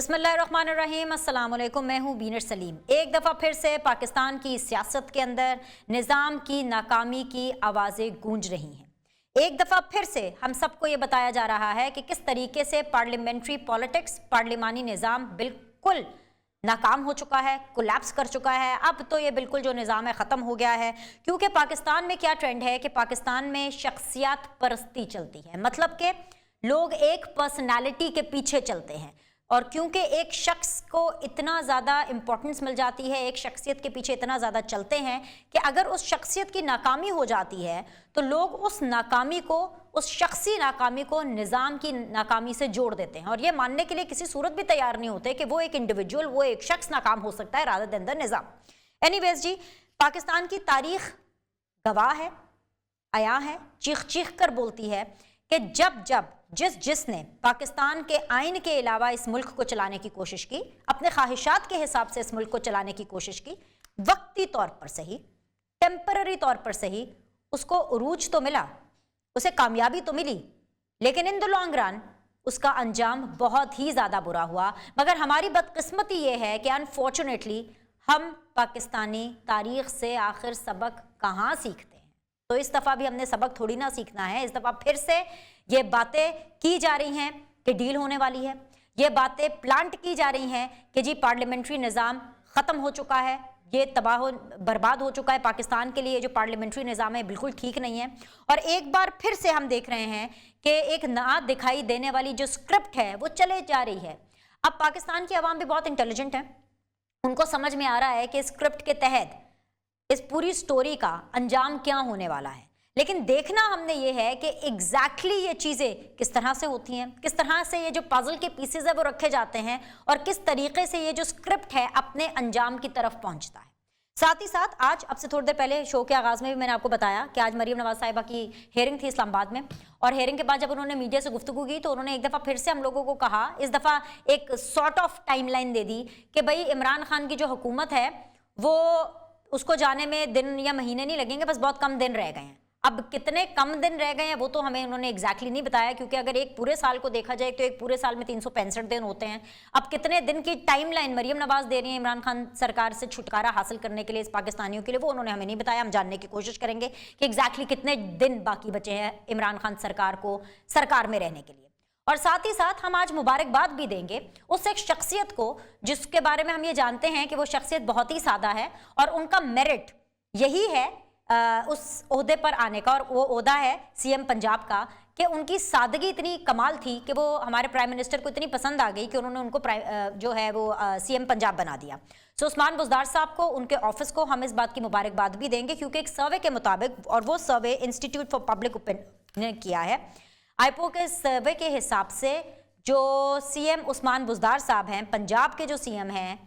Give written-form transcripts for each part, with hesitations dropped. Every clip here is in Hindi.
बिस्मिल्लाहिर्रहमानिर्रहीम, अस्सलाम वालेकुम। मैं हूँ बीनर सलीम। एक दफ़ा फिर से पाकिस्तान की सियासत के अंदर निज़ाम की नाकामी की आवाज़ें गूंज रही हैं। एक दफ़ा फिर से हम सबको ये बताया जा रहा है कि किस तरीके से पार्लियामेंट्री पॉलिटिक्स, पार्लिमानी निज़ाम बिल्कुल नाकाम हो चुका है, कोलैप्स कर चुका है। अब तो ये बिल्कुल जो निज़ाम है ख़त्म हो गया है, क्योंकि पाकिस्तान में क्या ट्रेंड है कि पाकिस्तान में शख्सियत परस्ती चलती है। मतलब कि लोग एक पर्सनालिटी के पीछे चलते हैं, और क्योंकि एक शख्स को इतना ज़्यादा इम्पोर्टेंस मिल जाती है, एक शख्सियत के पीछे इतना ज़्यादा चलते हैं कि अगर उस शख्सियत की नाकामी हो जाती है तो लोग उस नाकामी को, उस शख्सी नाकामी को निज़ाम की नाकामी से जोड़ देते हैं, और ये मानने के लिए किसी सूरत भी तैयार नहीं होते कि वो एक इंडिविजुअल, वो एक शख्स नाकाम हो सकता है रादर देन द निज़ाम। एनीवेज जी, पाकिस्तान की तारीख गवाह है, आया है, चीख चीख कर बोलती है कि जब जिसने पाकिस्तान के आइन के अलावा इस मुल्क को चलाने की कोशिश की, अपने ख्वाहिशात के हिसाब से इस मुल्क को चलाने की कोशिश की, वक्ती तौर पर सही, टेम्पररी तौर पर सही, उसको उरूज तो मिला, उसे कामयाबी तो मिली, लेकिन इन द लॉन्ग रन उसका अंजाम बहुत ही ज़्यादा बुरा हुआ। मगर हमारी बदकिस्मती ये है कि अनफॉर्चुनेटली हम पाकिस्तानी तारीख से आखिर सबक कहाँ सीखते हैं। तो इस दफ़ा भी हमने सबक थोड़ी ना सीखना है। इस दफ़ा फिर से ये बातें की जा रही हैं कि डील होने वाली है, ये बातें प्लांट की जा रही हैं कि जी पार्लियामेंट्री निज़ाम ख़त्म हो चुका है, ये तबाह बर्बाद हो चुका है पाकिस्तान के लिए। जो पार्लियामेंट्री निज़ाम है बिल्कुल ठीक नहीं है, और एक बार फिर से हम देख रहे हैं कि एक ना दिखाई देने वाली जो स्क्रिप्ट है वो चले जा रही है। अब पाकिस्तान की आवाम भी बहुत इंटेलिजेंट है, उनको समझ में आ रहा है कि स्क्रिप्ट के तहत इस पूरी स्टोरी का अंजाम क्या होने वाला है। लेकिन देखना हमने ये है कि एग्जैक्टली ये चीज़ें किस तरह से होती हैं, किस तरह से ये जो पजल के पीसेज है वो रखे जाते हैं, और किस तरीके से ये जो स्क्रिप्ट है अपने अंजाम की तरफ पहुंचता है। साथ ही साथ आज, अब से थोड़ी देर पहले शो के आगाज़ में भी मैंने आपको बताया कि आज मरीम नवाज साहिबा की हेयरिंग थी इस्लामाबाद में, और हेयरिंग के बाद जब उन्होंने मीडिया से गुफ्तगू की तो उन्होंने एक दफ़ा फिर से हम लोगों को कहा, इस दफ़ा एक सॉर्ट ऑफ टाइमलाइन दे दी कि भाई इमरान खान की जो हुकूमत है वो, उसको जाने में दिन या महीने नहीं लगेंगे, बस बहुत कम दिन रह गए हैं। अब कितने कम दिन रह गए हैं वो तो हमें उन्होंने एग्जैक्टली नहीं बताया, क्योंकि अगर एक पूरे साल को देखा जाए तो एक पूरे साल में 365 दिन होते हैं। अब कितने दिन की टाइमलाइन मरीम नवाज दे रही है इमरान खान सरकार से छुटकारा हासिल करने के लिए, इस पाकिस्तानियों के लिए, वो उन्होंने हमें नहीं बताया। हम जानने की कोशिश करेंगे कि एग्जैक्टली कितने दिन बाकी बचे हैं इमरान खान सरकार को सरकार में रहने के लिए। और साथ ही साथ हम आज मुबारकबाद भी देंगे उस एक शख्सियत को जिसके बारे में हम ये जानते हैं कि वो शख्सियत बहुत ही सादा है, और उनका मेरिट यही है उस ओहदे पर आने का, और वो ओहदा है सीएम पंजाब का, कि उनकी सादगी इतनी कमाल थी कि वो हमारे प्राइम मिनिस्टर को इतनी पसंद आ गई कि उन्होंने उनको जो है वो सीएम पंजाब बना दिया। सो उस्मान बुज़दार साहब को, उनके ऑफिस को हम इस बात की मुबारकबाद भी देंगे, क्योंकि एक सर्वे के मुताबिक, और वो सर्वे इंस्टीट्यूट फॉर पब्लिक ओपिनियन ने किया है, आईपो के सर्वे के हिसाब से जो सीएम उस्मान बुज़दार साहब हैं, पंजाब के जो सीएम हैं,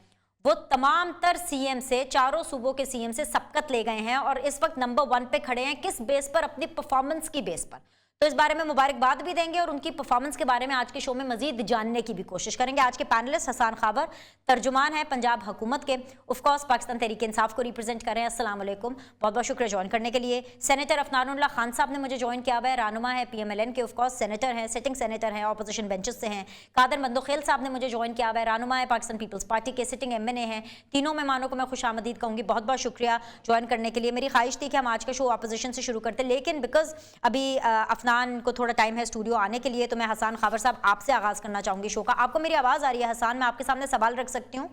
वो तमाम तर सीएम से, चारों सूबों के सीएम से सबकत ले गए हैं, और इस वक्त नंबर 1 पे खड़े हैं। किस बेस पर? अपनी परफॉर्मेंस की बेस पर। तो इस बारे में मुबारकबाद भी देंगे, और उनकी परफॉर्मेंस के बारे में आज के शो में मजीद जानने की भी कोशिश करेंगे। आज के पैनलिस्ट हसन खाबर तर्जुमान है पंजाब हुकूमत के, ऑफकोर्स पाकिस्तान तहरीक इंसाफ को रिप्रेजेंट कर रहे हैं। अस्सलाम वालेकुम, बहुत बहुत शुक्रिया ज्वाइन करने के लिए। सेनेटर अफनानुल्लाह खान साहब ने मुझे ज्वाइन किया हुआ है, रहनुमा है PMLN के, ऑफकोर्स सेनेटर हैं, सिटिंग सेनेटर हैं, अपोजिशन बेंचेस से हैं। कादर मंदोखेल साहब ने मुझे ज्वाइन किया हुआ है, रहनुमा है पाकिस्तान पीपल्स पार्टी के, सिटिंग MNA हैं। तीनों मेहमानों को मैं खुशामदीद कहूँगी, बहुत बहुत शुक्रिया ज्वाइन करने के लिए। मेरी ख्वाहिश थी कि हम आज का शो अपोजिशन से शुरू करते, लेकिन बिकॉज अभी अफनान को थोड़ा टाइम है स्टूडियो आने के लिए, तो मैं हसन खाबर साहब आपसे आगाज करना चाहूंगी शो का। आपको मेरी आवाज आ रही है हसन? मैं आपके सामने सवाल रख सकती हूँ?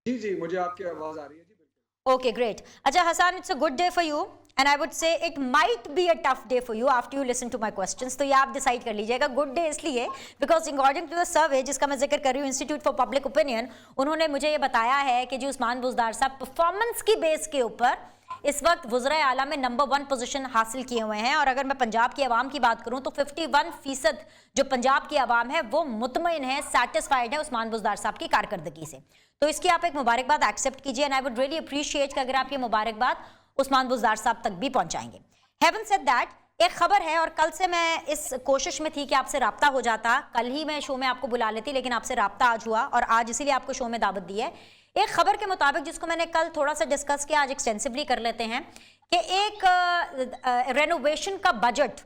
जी जी, मुझे आपकी आवाज आ रही है जी, बिल्कुल। Okay great. अच्छा Hasan, it's a good day for you, and I would say it might be a tough day for you after you listen to my questions. तो ये आप डिसाइड कर लीजिएगा। गुड डे इसलिए because according to the survey जिसका मैं जिक्र कर रही हूँ, इंस्टीट्यूट फॉर पब्लिक ओपिनियन, उन्होंने मुझे ये बताया है कि जी उस्मान बुज़दार साहब परफॉर्मेंस की बेस के ऊपर इस वक्त वज़ीर आला में नंबर 1 पोजीशन हासिल किए हुए हैं। और अगर मैं पंजाब की आवाम की बात करूं तो 51% जो पंजाब की आवाम है वो मुतमईन है, सेटिस्फाइड है उस्मान बुज़दार साहब की कारकर्दगी से। तो इसकी आप एक मुबारकबाद एक्सेप्ट कीजिए, and I would really appreciate कि अगर आप ये मुबारकबाद उस्मान बुज़दार साहब तक भी पहुंचाएंगे। हैविंग सेड दैट, एक खबर है, और कल से मैं इस कोशिश में थी कि आपसे राब्ता हो जाता, कल ही मैं शो में आपको बुला लेती, लेकिन आपसे राब्ता आज हुआ, और आज इसीलिए आपको शो में दावत दी है। एक खबर के मुताबिक, जिसको मैंने कल थोड़ा सा डिस्कस किया, आज एक्सटेंसिवली कर लेते हैं, कि एक रेनोवेशन का बजट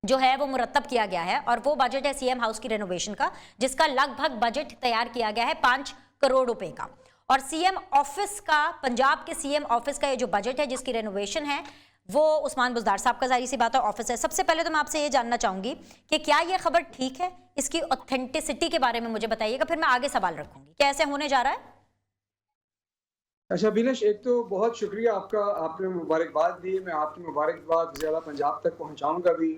जो है वो मुरत्तब किया गया है, और वो बजट है सीएम हाउस की रेनोवेशन का, जिसका लगभग बजट तैयार किया गया है 5 करोड़ रुपए का। और सीएम ऑफिस का, पंजाब के सीएम ऑफिस का ये जो बजट है जिसकी रेनोवेशन है वो उस्मान बुज़दार साहब का जाहिर सी बात है ऑफिस है। सबसे पहले तो मैं आपसे ये जानना चाहूंगी कि क्या ये खबर ठीक है, इसकी ऑथेंटिसिटी के बारे में मुझे बताइएगा, फिर मैं आगे सवाल रखूंगी क्या ऐसे होने जा रहा है। अच्छा बिनेश, एक तो बहुत शुक्रिया आपका, आपने मुबारकबाद दी। मैं आपकी मुबारकबाद ज़्यादा पंजाब तक पहुंचाऊंगा भी।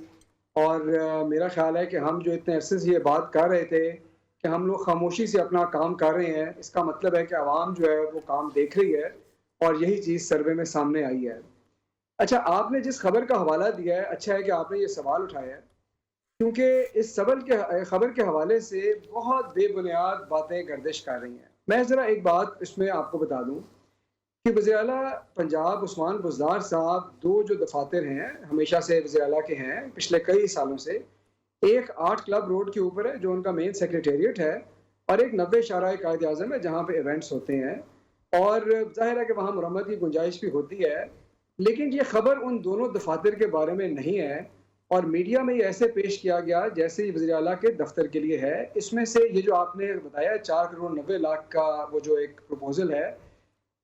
और मेरा ख्याल है कि हम जो इतने अरसे से ये बात कर रहे थे कि हम लोग खामोशी से अपना काम कर रहे हैं, इसका मतलब है कि आवाम जो है वो काम देख रही है, और यही चीज़ सर्वे में सामने आई है। अच्छा, आपने जिस खबर का हवाला दिया है, अच्छा है कि आपने ये सवाल उठाया है, क्योंकि इस खबर के हवाले से बहुत बेबुनियाद बातें गर्दिश कर रही हैं। मैं ज़रा एक बात इसमें आपको बता दूं कि वज़ीर आला पंजाब उस्मान बुज़दार साहब 2 जो दफातर हैं, हमेशा से वज़ीर आला के हैं पिछले कई सालों से। एक 8 क्लब रोड के ऊपर है जो उनका मेन सेक्रेटेरिएट है, और एक 90 शाहराह कायद आज़म है जहाँ पे इवेंट्स होते हैं, और ज़ाहिर है कि वहाँ मुरम्मत की गुंजाइश भी होती है। लेकिन ये खबर उन दोनों दफातर के बारे में नहीं है, और मीडिया में ये ऐसे पेश किया गया जैसे ये वज़ीर आला के दफ्तर के लिए है। इसमें से ये जो आपने बताया 4 करोड़ 90 लाख का वो जो एक प्रपोजल है,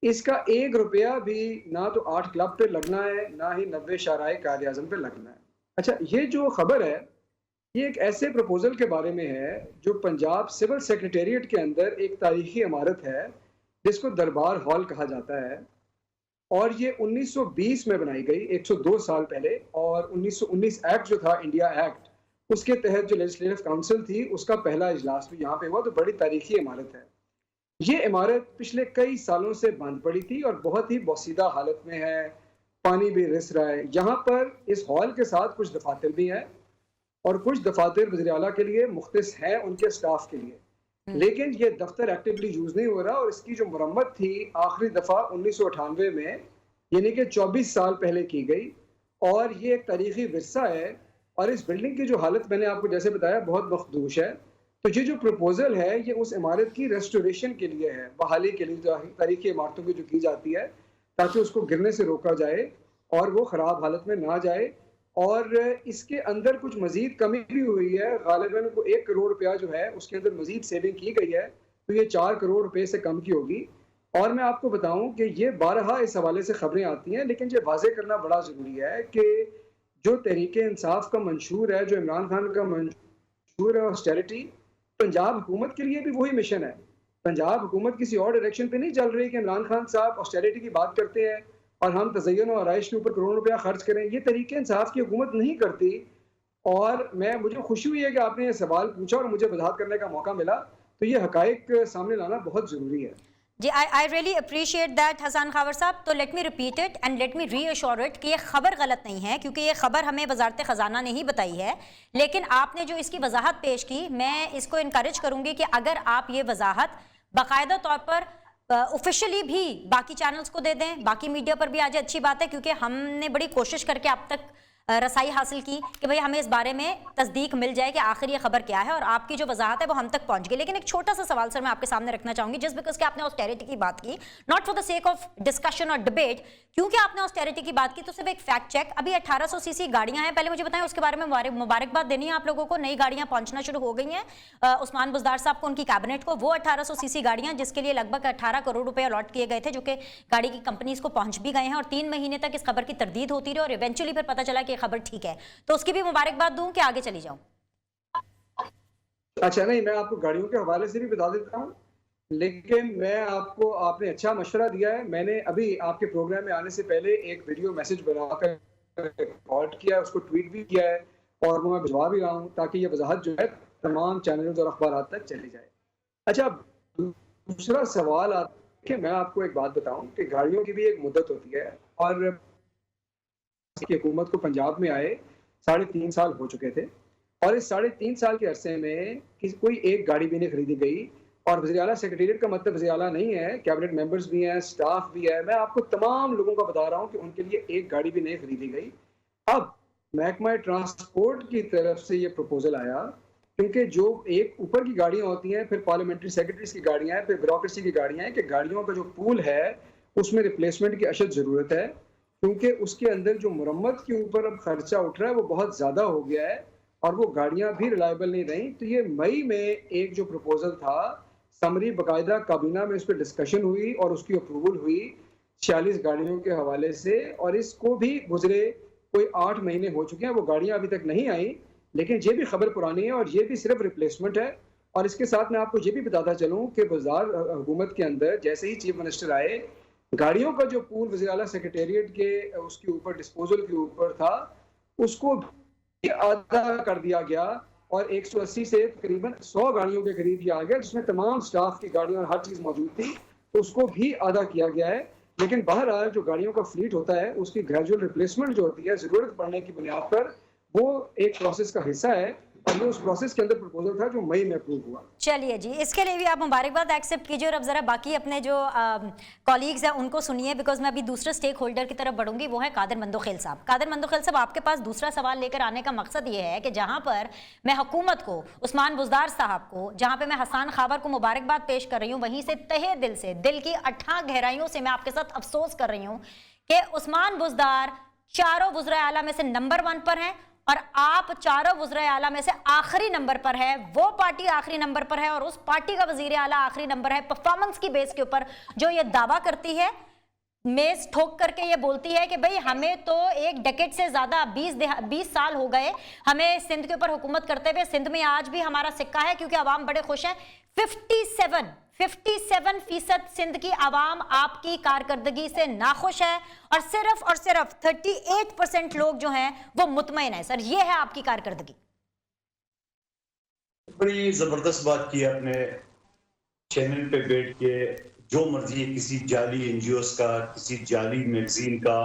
इसका 1 रुपया भी ना तो 8 क्लब पे लगना है, ना ही 90 शाहराह कायद आज़म पे लगना है। अच्छा, ये जो खबर है ये एक ऐसे प्रपोजल के बारे में है जो पंजाब सिविल सेक्रेटेरिएट के अंदर एक तारीखी इमारत है जिसको दरबार हॉल कहा जाता है, और ये 1920 में बनाई गई, 102 साल पहले। और 1919 एक्ट जो था, इंडिया एक्ट, उसके तहत जो लेजिस्लेटिव काउंसिल थी उसका पहला इजलास भी यहाँ पे हुआ। तो बड़ी तारीखी इमारत है। ये इमारत पिछले कई सालों से बंद पड़ी थी और बहुत ही बोसीदा हालत में है, पानी भी रिस रहा है। यहाँ पर इस हॉल के साथ कुछ दफातर भी हैं, और कुछ दफातर वज़ीर आला के लिए मुख्तस हैं उनके स्टाफ के लिए, लेकिन ये दफ्तर एक्टिवली यूज नहीं हो रहा। और इसकी जो मुरम्मत थी आखिरी दफा 1998 में, यानी कि 24 साल पहले की गई, और ये एक तारीखी विरसा है। और इस बिल्डिंग की जो हालत मैंने आपको जैसे बताया बहुत मखदूश है। तो ये जो प्रपोजल है ये उस इमारत की रेस्टोरेशन के लिए है, बहाली के लिए, जो तारीखी इमारतों की जो की जाती है, ताकि उसको गिरने से रोका जाए और वो ख़राब हालत में ना जाए। और इसके अंदर कुछ मजीद कमी भी हुई है, गालिबन को 1 करोड़ रुपया जो है उसके अंदर मजीद सेविंग की गई है, तो ये 4 करोड़ रुपए से कम की होगी। और मैं आपको बताऊं कि ये बारहा इस हवाले से खबरें आती हैं, लेकिन ये वाजे करना बड़ा ज़रूरी है कि जो तहरीक इंसाफ का मंशूर है, जो इमरान खान का मंशूर है ऑस्टेरिटी, पंजाब हुकूमत के लिए भी वही मिशन है। पंजाब हुकूमत किसी और डायरेक्शन पे नहीं चल रही कि इमरान खान साहब ऑस्टेरिटी की बात करते हैं और हम तज़य्युन और आराइश के ऊपर करोड़ों रुपया खर्च करें। ये तरीके इंसाफ की हुकूमत नहीं करती। और मुझे खुशी हुई है कि आपने ये सवाल पूछा और मुझे वजाहत करने का मौका मिला, तो ये हकाइक सामने लाना बहुत ज़रूरी है। जी, I really appreciate that Hasan Khawar साहब। तो let me repeat it and let me reassure it कि ये खबर गलत नहीं है, क्योंकि ये खबर हमें वजारत ख़जाना ने ही बताई है। लेकिन आपने जो इसकी वजाहत पेश की, मैं इसको इनकरेज करूंगी कि अगर आप ये वजाहत बाकायदा तौर पर ऑफिशियली भी बाकी चैनल्स को दे दें, बाकी मीडिया पर भी आ जाए, अच्छी बात है, क्योंकि हमने बड़ी कोशिश करके अब तक रसाई हासिल की कि भाई हमें इस बारे में तस्दीक मिल जाए कि आखिर ये खबर क्या है, और आपकी जो वजाहत है वो हम तक पहुंच गई। लेकिन एक छोटा सा सवाल सर मैं आपके सामने रखना चाहूंगी, जस्ट बिकॉज कि आपने ऑस्टेरिटी की बात की, not for the sake of discussion और डिबेट, क्योंकि आपने ऑस्टेरिटी की बात की, तो सिर्फ एक फैक्ट चेक, अभी 1800 सीसी गाड़ियां हैं, पहले मुझे बताएं उसके बारे में मुबारकबाद देनी है आप लोगों को। नई गाड़ियां पहुंचना शुरू हो गई हैं उस्मान बुज़दार साहब को, उनकी कैबिनेट को, वो 1800 सीसी गाड़ियां जिसके लिए लगभग 18 करोड़ रुपए अलॉट किए गए थे, जो कि गाड़ी की कंपनीज को पहुंच भी गए हैं, और 3 महीने तक इस खबर की तरदीद होती रही और इवेंचुअली फिर पता चला कि ये खबर ठीक है। तो उसकी भी मुबारकबाद दूं कि आगे चली जाऊं? अच्छा, नहीं, मैं आपको गाड़ियों के हवाले से भी बता देता हूँ, लेकिन मैं आपको, आपने अच्छा मशवरा दिया है। मैंने अभी आपके प्रोग्राम में आने से पहले एक वीडियो मैसेज बनाकर रिकॉर्ड किया है, उसको ट्वीट भी किया है, और वो मैं भिजवा भी रहा हूँ ताकि ये वजाहत जो है तमाम चैनल्स और अखबार तक चली जाए। अच्छा, दूसरा सवाल आता है कि मैं आपको एक बात बताऊं कि गाड़ियों की भी एक मुद्दत होती है, और हुकूमत को पंजाब में आए 3.5 साल हो चुके थे, और इस 3.5 साल के अरसे में कोई एक गाड़ी भी नहीं खरीदी गई। और वज़ीर आला सेक्रेटेरिएट का मतलब वज़ीर आला नहीं है, कैबिनेट मेंबर्स भी हैं, स्टाफ भी है। मैं आपको तमाम लोगों का बता रहा हूँ कि उनके लिए एक गाड़ी भी नहीं खरीदी गई। अब महकमा ट्रांसपोर्ट की तरफ से ये प्रपोजल आया, क्योंकि जो एक ऊपर की गाड़ियाँ होती हैं, फिर पार्लियामेंट्री सेक्रेटरीज की गाड़ियाँ हैं, फिर ब्यूरोक्रेसी की गाड़ियाँ हैं, कि गाड़ियों का जो पूल है उसमें रिप्लेसमेंट की अशद ज़रूरत है। क्योंकि उसके अंदर जो मुरम्मत के ऊपर अब खर्चा उठ रहा है वो बहुत ज़्यादा हो गया है और वो गाड़ियां भी रिलायबल नहीं रही। तो ये मई में एक जो प्रपोजल था, समरी बाकायदा काबीना में उस पर डिस्कशन हुई और उसकी अप्रूवल हुई 46 गाड़ियों के हवाले से, और इसको भी गुजरे कोई 8 महीने हो चुके हैं, वो गाड़ियां अभी तक नहीं आई। लेकिन ये भी खबर पुरानी है और ये भी सिर्फ रिप्लेसमेंट है। और इसके साथ मैं आपको ये भी बताता चलूँ कि वज़ार हुकूमत के अंदर जैसे ही चीफ मिनिस्टर आए, गाड़ियों का जो पूल वज़ीर आला सेक्रेटेरिएट के उसके ऊपर डिस्पोजल के ऊपर था, उसको भी आधा कर दिया गया और 180 से तकरीबन 100 गाड़ियों के करीब ये आ गया, जिसमें तमाम स्टाफ की गाड़ियां और हर चीज़ मौजूद थी, तो उसको भी आधा किया गया है। लेकिन बहरहाल जो गाड़ियों का फ्लीट होता है उसकी ग्रेजुअल रिप्लेसमेंट जो होती है ज़रूरत पड़ने की बुनियाद पर, वो एक प्रोसेस का हिस्सा है और ये उस प्रोसेस के अंदर प्रपोजल था जो मई में अप्रूव हुआ। चलिए जी, इसके लिए भी आप मुबारकबाद एक्सेप्ट कीजिए और अब जरा बाकी अपने जो कॉलीग्स हैं उनको सुनिए, बिकॉज मैं अभी दूसरे स्टेक होल्डर की तरफ बढ़ूंगी, वो है कादिर मंदोखेल साहब। कादिर मंदोखेल साहब, आपके पास दूसरा सवाल लेकर आने का मकसद ये है कि जहां पर मैं हुकूमत को, उस्मान बुज़दार साहब को, जहां पे मैं हसन खाबर को मुबारकबाद पेश कर रही हूँ, वहीं से तहे दिल से, दिल की अठाह गहराइयों से मैं आपके साथ अफसोस कर रही हूँ कि उस्मान बुज़दार चारों वज़ीर आला में से नंबर 1 पर हैं और आप चारों वज़ीर आला में से आखिरी नंबर पर है। वो पार्टी आखिरी नंबर पर है और उस पार्टी का वज़ीर आला आखिरी नंबर है। परफॉर्मेंस की बेस के ऊपर जो ये दावा करती है, मेज ठोक करके ये बोलती है कि भाई हमें तो एक डेकेड से ज्यादा 20 साल हो गए हमें सिंध के ऊपर हुकूमत करते हुए। सिंध में आज भी हमारा सिक्का है क्योंकि अवाम बड़े खुश हैं। 57% सिंध की आवाम आपकी कारकर्दगी से नाखुश है और सिर्फ 38% लोग जो हैं वो मुतमईन है। सर, ये है आपकी कारकर्दगी। बड़ी जबरदस्त बात की आपने चैनल पे बैठ के, जो मर्जी किसी जाली एनजीओस का, किसी जाली मैगजीन का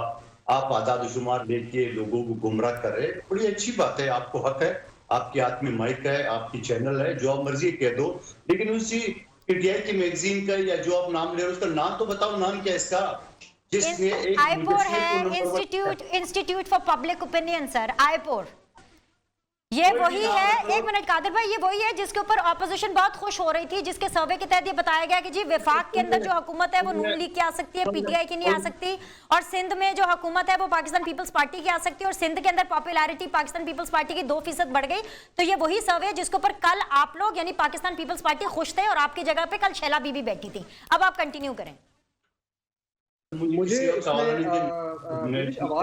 आप आदाद शुमार लेके लोगों को गुमराह कर रहे। बड़ी अच्छी बात है, आपको हक है, आपके हाथ में माइक है, आपकी चैनल है, जो आप मर्जी कह दो। लेकिन उसी पीटीआई की मैगजीन का या जो आप नाम ले रहे हो उसका नाम तो बताओ, नाम क्या है इसका? जिसने एक आईपोर है, institute for public opinion. Sir, IPOR ये वही है, एक मिनट कादिर भाई, ये वही है जिसके ऊपर ऑपोजिशन बहुत खुश हो रही थी, जिसके सर्वे के तहत ये बताया गया कि जी विफाक के अंदर जो हुकूमत है वो नून लीग की आ सकती है, पीटीआई की नहीं आ सकती, और सिंध में जो हुकूमत है वो पाकिस्तान पीपल्स पार्टी की आ सकती है, और सिंध के अंदर पॉपुलैरिटी पाकिस्तान पीपल्स पार्टी की 2% बढ़ गई। तो ये वही सर्वे है जिसके ऊपर कल आप लोग यानी पाकिस्तान पीपल्स पार्टी खुश थे और आपकी जगह पे कल शैला बीबी बैठी थी। अब आप कंटिन्यू करें। मुझे आवाज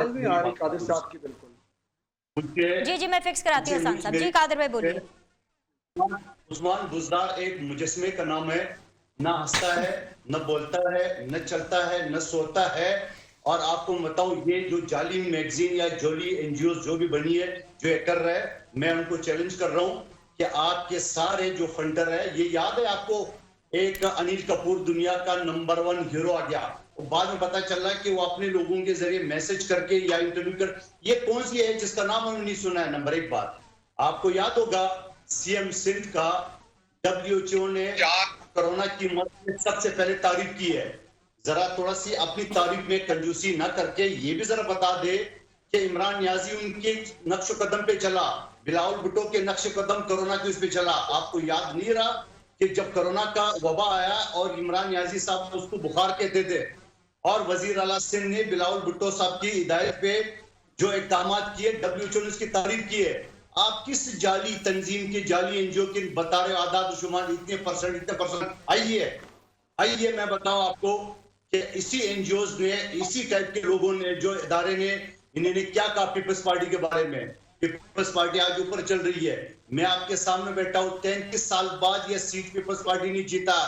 नहीं आ रही कादिर साहब की। बिल्कुल जी, मैं फिक्स कराती हूँ साहब। जी कादिर भाई बोलिए। उस्मान बुज़दार एक मुजस्मे का नाम है, ना हंसता है, न बोलता है, न चलता है, न सोता है। और आपको बताऊं, ये जो जाली मैगजीन या जाली एनजीओ जो भी बनी है, जो ये कर रहा है, मैं उनको चैलेंज कर रहा हूं कि आपके सारे जो फंडर है, ये याद है आपको एक अनिल कपूर दुनिया का नंबर 1 हीरो आ गया, बाद में पता चल रहा है कि वो अपने लोगों के जरिए मैसेज करके या इंटरव्यू कर, ये कौन सी है जिसका नाम हमने नहीं सुना है? नंबर 1 बात आपको याद होगा, सीएम सिंध का WHO ने कोरोना की मौत में सबसे पहले तारीफ की है। जरा थोड़ा सी अपनी तारीफ में कंजूसी ना करके ये भी जरा बता दे कि इमरान नियाजी उनके नक्शो कदम पे चला, बिलावल भुट्टो के नक्शो कदम कोरोना के उस पे चला। आपको याद नहीं रहा कि जब कोरोना का वबा आया और इमरान नियाजी साहब उसको बुखार कहते थे और वजीर आला सिंध ने बिलावल भुट्टो साहब की हिदायत पे जो इक़दाम किए, WHO ने उसकी तारीफ की है। आप किस जाली तंजीम के, जाली एनजीओ के बता रहे हो आदाद शुमार इतने परसेंट? आइए मैं बताऊं आपको कि इसी एनजीओज ने, इसी टाइप के लोगों ने, जो इदारे ने, इन्होंने क्या कहा पीपल्स पार्टी के बारे में। पीपल्स पार्टी आज ऊपर चल रही है। मैं आपके सामने बैठा हूं, 33 साल बाद यह सीट पीपल्स पार्टी ने जीता।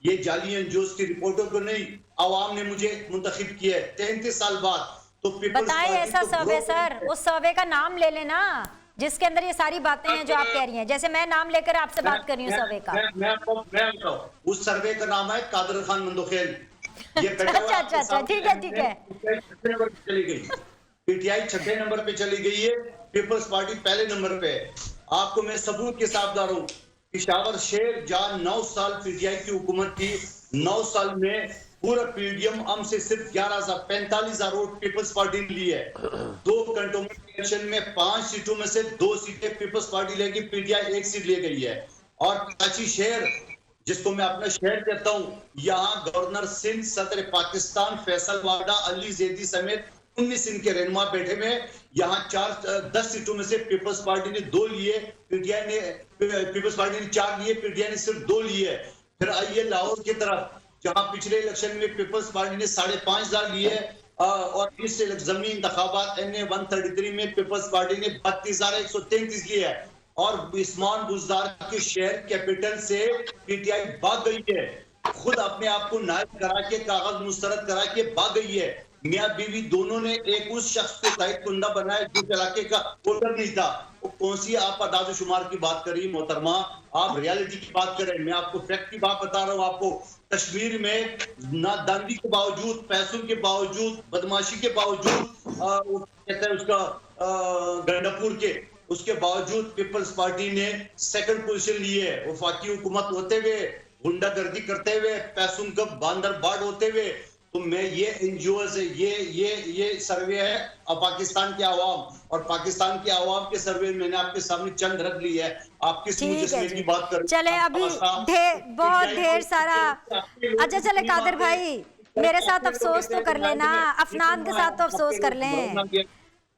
ये जाली एनजीओज की रिपोर्टों को नहीं, आवाम ने मुझे मुंतखब किया है 33 साल बाद। तो बताएं ऐसा सर्वे सर, उस सर्वे का नाम ले लेना जिसके अंदर ये सारी बातें हैं जो आप कह रही हैं। जैसे मैं नाम लेकर आपसे बात कर रही हूँ सर्वे का। मैं उस सर्वे का नाम है कादिर खान मंदोखेल। ये अच्छा, ठीक है। चली गई पीटीआई 6 नंबर पे चली गई है, पीपल्स पार्टी पहले नंबर पे है। आपको मैं सबूत के साथ बता रहा हूँ, पिशावर शेर जहां 9 साल पीटीआई की हुकूमत थी, 9 साल में पूरा पीडीएम हम से सिर्फ 45,000 वोट पीपल्स पार्टी ने ली है। 2 घंटों में इलेक्शन में 5 सीटों में से 2 सीटें पीपल्स पार्टी लेगी, पीटीआई 1 सीट ले गई है। और कराची शहर, जिसको मैं अपना शहर कहता हूं, यहाँ गवर्नर सिंध, सदर पाकिस्तान फैसल वाडा, अली जैदी समेत 19 इनके रहनुमा बैठे में, यहाँ 10 सीटों में से पीपल्स पार्टी ने 2 लिए, पीपल्स पार्टी ने 4 लिए, पीटीआई ने सिर्फ 2 लिए। फिर आइए लाहौर की तरफ, जहां पिछले इलेक्शन में पीपल्स पार्टी ने 5,500 लिए और इस जमीनी इंतखाबात NA 133 में पीपल्स पार्टी ने 32,133 लिए है। और उस्मान बुज़दार के शहर कैपिटल से पीटीआई भाग गई है, खुद अपने आप को नायब करा के, कागज मुस्तरद करा के भाग गई है। मियां बीवी दोनों ने एक उस शख्स को ताहिद कुंडा बनाया जिस इलाके का वोटर नहीं था। वो कौन सी आप अदाद शुमार की बात करिए मोहतरमा, आप रियलिटी की बात करें। मैं आपको फैक्ट की बात बता रहा हूँ। आपको कश्मीर में नादानी के बावजूद, पैसों के बावजूद, बदमाशी के बावजूद, कहते हैं उसका गंडापुर के, उसके बावजूद पीपल्स पार्टी ने 2nd पोजीशन ली है। वफाकी हुकूमत होते हुए, गुंडागर्दी करते हुए, पैसों का बांदर बाढ़ होते हुए। तो मैं ये एनजीओ से ये सर्वे है अब पाकिस्तान के आवाम, और पाकिस्तान के आवाम के सर्वे मैंने आपके सामने चंद रख ली है। आप किस मुजस्मे की बात कर रहे हैं? चले अभी बहुत ढेर सारा। अच्छा चले कादिर भाई, मेरे साथ अफसोस तो कर लेना, अफनान के साथ तो अफसोस कर लें।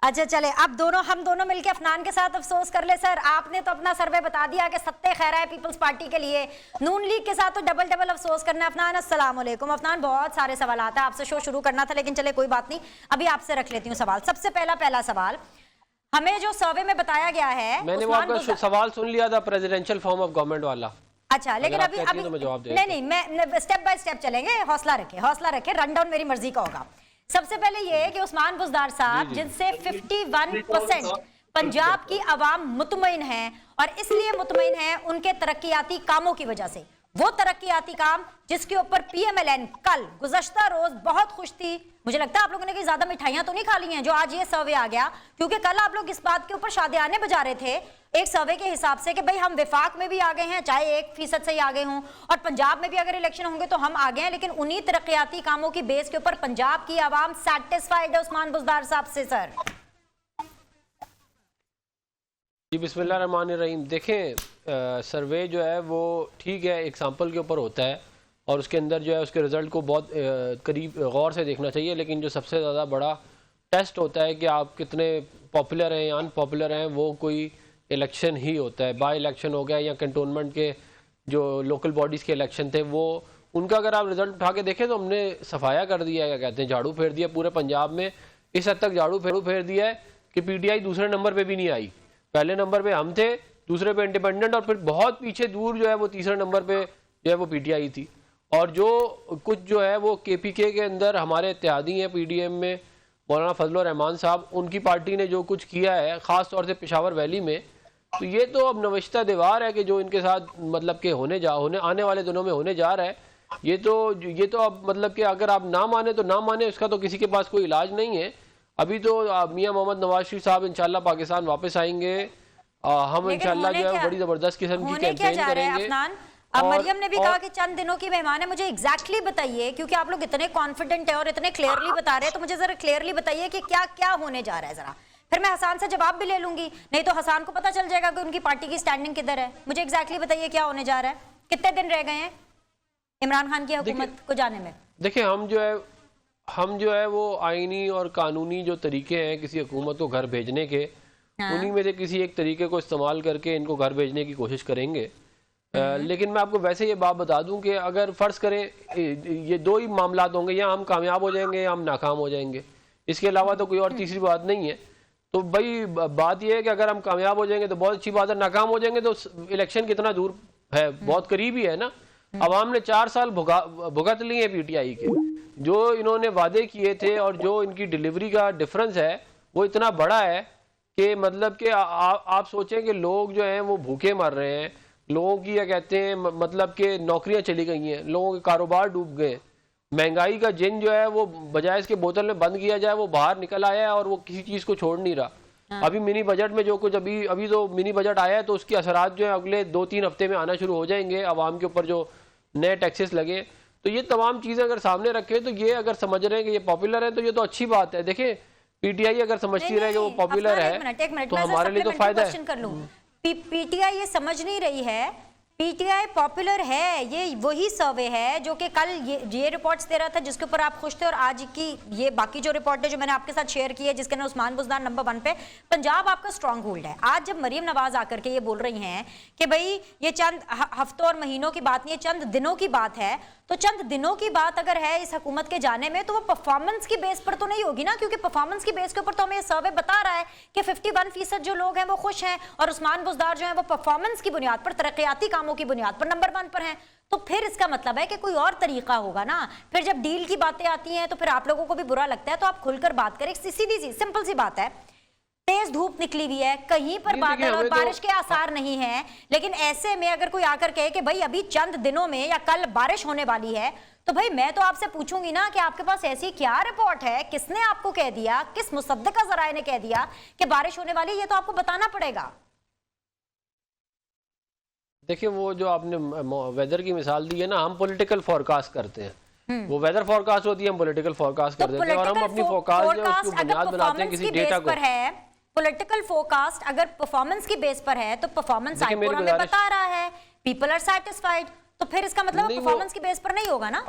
अच्छा चले, अब हम दोनों मिलके अफनान के साथ अफसोस कर ले। सर आपने तो अपना सर्वे बता दिया कि सत्ते खैरा है पीपल्स पार्टी के लिए, नून लीग के साथ तो डबल अफसोस करना है। अफनान अस्सलाम वालेकुम। अफनान, बहुत सारे सवाल आता है, आपसे शो शुरू करना था लेकिन चले कोई बात नहीं, अभी आपसे रख लेती हूँ सवाल। सबसे पहला सवाल, हमें जो सर्वे में बताया गया है, मैंने वो आपका सवाल सुन लिया था, प्रेसिडेंशियल फॉर्म ऑफ गवर्नमेंट वाला। अच्छा, लेकिन अभी नहीं, मैं स्टेप बाय स्टेप चलेंगे। हौसला रखे, रन डाउन मेरी मर्जी का होगा। सबसे पहले ये है कि उस्मान बुज़दार साहब, जिनसे 51% पंजाब की आवाम मुतमईन है, और इसलिए मुतमईन है उनके तरक्कियाती कामों की वजह से। वो तरक्कियाती काम जिसके ऊपर PMLN कल गुज़श्ता रोज बहुत खुश थी। मुझे लगता है आप लोगों ने कहीं ज्यादा मिठाइयां तो नहीं खा ली हैं जो आज ये सर्वे आ गया, क्योंकि कल आप लोग इस बात के ऊपर शादियाने बजा रहे थे एक सर्वे के हिसाब से कि भाई हम विफाक में भी आ गए हैं, चाहे 1% से ही आ गए हों, और पंजाब में भी अगर इलेक्शन होंगे तो हम आ गए हैं। लेकिन उन्हीं तरक्कियाती कामों की बेस के ऊपर पंजाब की आवाम सैटिस्फाइड है उस्मान बुज़दार साहब से। सर जी बिस्मिल्लाहिर्रहमानिर्रहीम। देखें, सर्वे जो है वो ठीक है, एक सैंपल के ऊपर होता है और उसके अंदर जो है उसके रिज़ल्ट को बहुत करीब गौर से देखना चाहिए। लेकिन जो सबसे ज़्यादा बड़ा टेस्ट होता है कि आप कितने पॉपुलर हैं या अनपॉपुलर हैं, वो कोई इलेक्शन ही होता है। बाई इलेक्शन हो गया या कंटोनमेंट के जो लोकल बॉडीज़ के इलेक्शन थे, वो उनका अगर आप रिज़ल्ट उठा के देखें तो हमने सफाया कर दिया है, क्या कहते हैं, झाड़ू फेर दिया पूरे पंजाब में। इस हद तक झाड़ू फेर दिया है कि PTI दूसरे नंबर पर भी नहीं आई। पहले नंबर पे हम थे, दूसरे पे इंडिपेंडेंट, और फिर बहुत पीछे दूर जो है वो तीसरे नंबर पे जो है वो PTI थी। और जो कुछ जो है वो KPK के अंदर हमारे इत्तेहादी हैं PDM में, मौलाना फजल रहमान साहब, उनकी पार्टी ने जो कुछ किया है ख़ास तौर से पेशावर वैली में, तो ये तो अब नविश्ता दीवार है कि जो इनके साथ मतलब कि आने वाले दिनों में होने जा रहा है। ये तो अब मतलब कि अगर आप ना माने तो ना माने, उसका तो किसी के पास कोई इलाज नहीं है। अभी तो मियां मोहम्मद नवाज शरीफ साहब इंशाल्लाह पाकिस्तान वापस आएंगे, हम इंशाल्लाह जो है बड़ी जबरदस्त किस्म की कैंपेन करेंगे। अब मरियम ने भी कहा कि चंद दिनों की मेहमान है। मुझे एग्जैक्टली बताइए, क्योंकि आप लोग इतने कॉन्फिडेंट है और इतने क्लियरली बता रहे हैं, तो मुझे जरा क्लियरली बताइए कि क्या क्या होने जा रहा है। जरा फिर मैं हसन से जवाब भी ले लूंगी, नहीं तो हसन को पता चल जाएगा कि उनकी पार्टी की स्टैंडिंग किधर है। मुझे एग्जैक्टली बताइए क्या होने जा रहा है, कितने दिन रह गए हैं इमरान खान की हुकूमत को जाने में। देखिए, हम जो है वो आईनी और कानूनी जो तरीके हैं किसी हुकूमत को घर भेजने के, उन्हीं में से किसी एक तरीके को इस्तेमाल करके इनको घर भेजने की कोशिश करेंगे। लेकिन मैं आपको वैसे ये बात बता दूं कि अगर फ़र्ज़ करें ये 2 ही मामला होंगे, या हम कामयाब हो जाएंगे या हम नाकाम हो जाएंगे, इसके अलावा तो कोई और तीसरी बात नहीं है। तो भाई बात यह है कि अगर हम कामयाब हो जाएंगे तो बहुत अच्छी बात है, नाकाम हो जाएंगे तो इलेक्शन कितना दूर है, बहुत करीब ही है ना। अवाम ने 4 साल भुगत लिए हैं PTI के, जो इन्होंने वादे किए थे और जो इनकी डिलीवरी का डिफरेंस है वो इतना बड़ा है कि मतलब कि आप सोचें कि लोग जो हैं वो भूखे मर रहे हैं, लोगों की क्या कहते हैं मतलब कि नौकरियां चली गई हैं, लोगों के कारोबार डूब गए, महंगाई का जिन जो है वो बजाय इसके बोतल में बंद किया जाए वो बाहर निकल आया है और वो किसी चीज़ को छोड़ नहीं रहा। अभी मिनी बजट में जो कुछ अभी तो मिनी बजट आया है, तो उसके असरात जो है अगले 2-3 हफ्ते में आना शुरू हो जाएंगे आवाम के ऊपर, जो नए टैक्सेस लगे। तो ये तमाम चीज़ें अगर सामने रखें तो ये अगर समझ रहे हैं कि ये पॉपुलर है तो ये तो अच्छी बात है। देखें, PTI अगर समझती रहे कि वो पॉपुलर है तो हमारे लिए तो फायदा है। PTI ये समझ नहीं रही है पीटीआई पॉपुलर है, ये वही सर्वे है जो कि कल ये रिपोर्ट्स दे रहा था जिसके ऊपर आप खुश थे, और आज की ये बाकी जो रिपोर्ट है जो मैंने आपके साथ शेयर की है जिसके अंदर उस्मान बुज़दार नंबर 1 पे, पंजाब आपका स्ट्रॉन्ग होल्ड है। आज जब मरीम नवाज आकर के ये बोल रही हैं कि भाई ये चंद हफ्तों और महीनों की बात नहीं है, चंद दिनों की बात है, तो चंद दिनों की बात अगर है इस हुकूमत के जाने में, तो वो परफॉर्मेंस की बेस पर तो नहीं होगी ना, क्योंकि परफॉर्मेंस की बेस के ऊपर तो हमें सर्वे बता रहा है कि 51% जो लोग हैं वो खुश हैं, और उस्मान बुज़दार जो है वो परफॉर्मेंस की बुनियाद पर, तरक्याती कामों की बुनियाद पर नंबर 1 पर हैं। तो फिर इसका मतलब है कि कोई और तरीका होगा ना। फिर जब डील की बातें आती हैं तो फिर आप लोगों को भी बुरा लगता है, तो आप खुलकर बात करें। सीधी सी सिंपल सी बात है, तेज धूप निकली हुई है, कहीं पर बादल और बारिश के आसार नहीं है, लेकिन ऐसे में अगर कोई आकर कहे कि भाई अभी चंद दिनों में या कल बारिश होने वाली है, तो भाई मैं तो आपसे पूछूंगी ना कि आपके पास ऐसी क्या रिपोर्ट है, किसने आपको कह दिया, किस मुसद्दका ज़राए ने कह दिया कि बारिश होने वाली, ये तो आपको बताना पड़ेगा। देखिए, वो जो आपने वेदर की मिसाल दी है ना, हम पॉलिटिकल फोरकास्ट करते हैं, वो वेदर फोरकास्ट होती है, हम पॉलिटिकल फोरकास्ट कर देते हैं, और हम अपनी फोरकास्ट जो है उसकी बुनियाद बनाते हैं किसी डेटा को। पॉलिटिकल फोरकास्ट अगर परफॉर्मेंस की बेस पर है तो परफॉर्मेंस आईकोर हमें बता रहा है पीपल आर सैटिस्फाइड, तो फिर इसका मतलब परफॉर्मेंस की बेस पर नहीं होगा ना।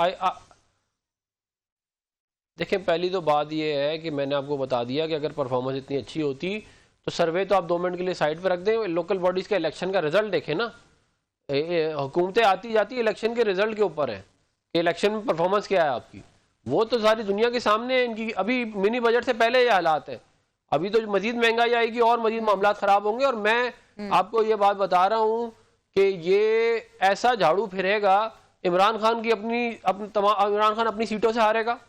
देखिए, पहली तो बात ये है कि मैंने आपको बता दिया कि अगर परफॉर्मेंस इतनी अच्छी होती तो सर्वे तो आप 2 मिनट के लिए साइड पर रख दें, लोकल बॉडीज के इलेक्शन का रिजल्ट देखें ना। हुकूमतें आती जाती इलेक्शन के रिजल्ट के ऊपर है कि इलेक्शन में परफॉर्मेंस क्या है आपकी, वो तो सारी दुनिया के सामने है इनकी। अभी मिनी बजट से पहले ये हालात है, अभी तो मजीद महंगाई आएगी और मजीद मामला खराब होंगे, और मैं आपको ये बात बता रहा हूँ कि ये ऐसा झाड़ू फिरेगा, इमरान खान की इमरान खान अपनी सीटों से हारेगा,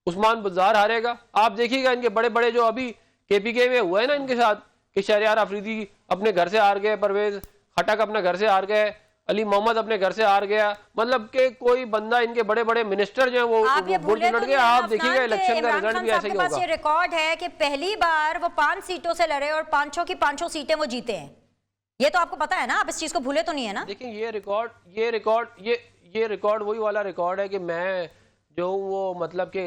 उस्मान बुज़दार हारेगा। आप देखिएगा इनके बड़े बड़े जो अभी केपीके में हुआ है ना इनके साथ, कि शहरियार अफरीदी अपने घर से हार गए, परवेज खटक अपने घर से हार गए, अली मोहम्मद अपने घर से हार गया, मतलब कि कोई बंदा, इनके बड़े बड़े मिनिस्टर जो है वो वोट लड़ गए। आप देखिएगा इलेक्शन का रिजल्ट भी ऐसे ही होगा। ये रिकॉर्ड है कि पहली बार वो 5 सीटों से लड़े और 5 की 5 सीटें वो जीते हैं, ये तो आपको पता है ना, आप इस चीज को भूले तो नहीं है ना। देखिए, ये रिकॉर्ड वही वाला रिकॉर्ड है कि मैं जो वो मतलब कि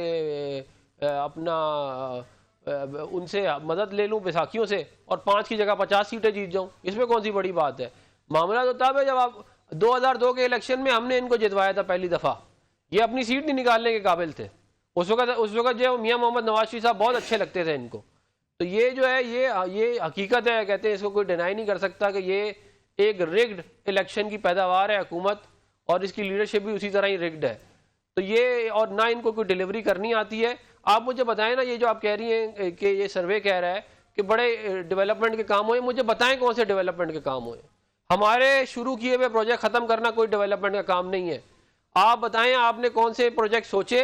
अपना उनसे मदद ले लूं बैसाखियों से और 5 की जगह 50 सीटें जीत जाऊं, इसमें कौन सी बड़ी बात है। मामला तो तब है जब आप 2002 के इलेक्शन में हमने इनको जितवाया था पहली दफा, ये अपनी सीट नहीं निकालने के काबिल थे उस वक्त जो मियां मोहम्मद नवाज शरीफ साहब बहुत अच्छे लगते थे इनको। तो ये जो है ये हकीकत है, कहते हैं, इसको कोई डिनाई नहीं कर सकता कि ये एक रिग्ड इलेक्शन की पैदावार है हुकूमत, और इसकी लीडरशिप भी उसी तरह ही रिग्ड है। तो ये, और ना इनको कोई डिलीवरी करनी आती है। आप मुझे बताएं ना, ये जो आप कह रही हैं कि ये सर्वे कह रहा है कि बड़े डेवलपमेंट के काम हुए, मुझे बताएं कौन से डेवलपमेंट के काम हुए। हमारे शुरू किए हुए प्रोजेक्ट खत्म करना कोई डेवलपमेंट का काम नहीं है। आप बताएं आपने कौन से प्रोजेक्ट सोचे,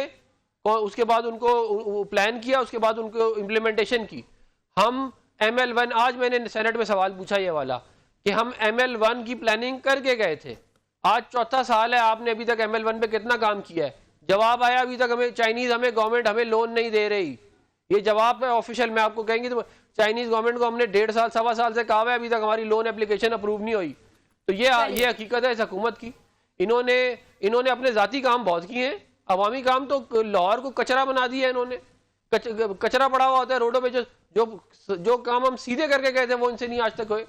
उसके बाद उनको प्लान किया, उसके बाद उनको इम्प्लीमेंटेशन की। हम ML1, आज मैंने सेनेट में सवाल पूछा ये वाला कि हम ML1 की प्लानिंग करके गए थे, आज 4था साल है, आपने अभी तक ML1 पे कितना काम किया है। जवाब आया अभी तक हमें चाइनीज, हमें गवर्नमेंट हमें लोन नहीं दे रही, ये जवाब है ऑफिशियल। मैं आपको कहेंगे तो चाइनीज गवर्नमेंट को हमने 1.5 साल 1.25 साल से कहा है, अभी तक हमारी लोन एप्लीकेशन अप्रूव नहीं हुई। तो ये हकीकत है इस हुकूमत की। इन्होंने अपने जाती काम बहुत किए हैं, अवामी काम तो लाहौर को कचरा बना दिया है इन्होंने। कचरा पड़ा हुआ होता है रोडों पे, जो काम हम सीधे करके गए थे वो इनसे नहीं आज तक हुए।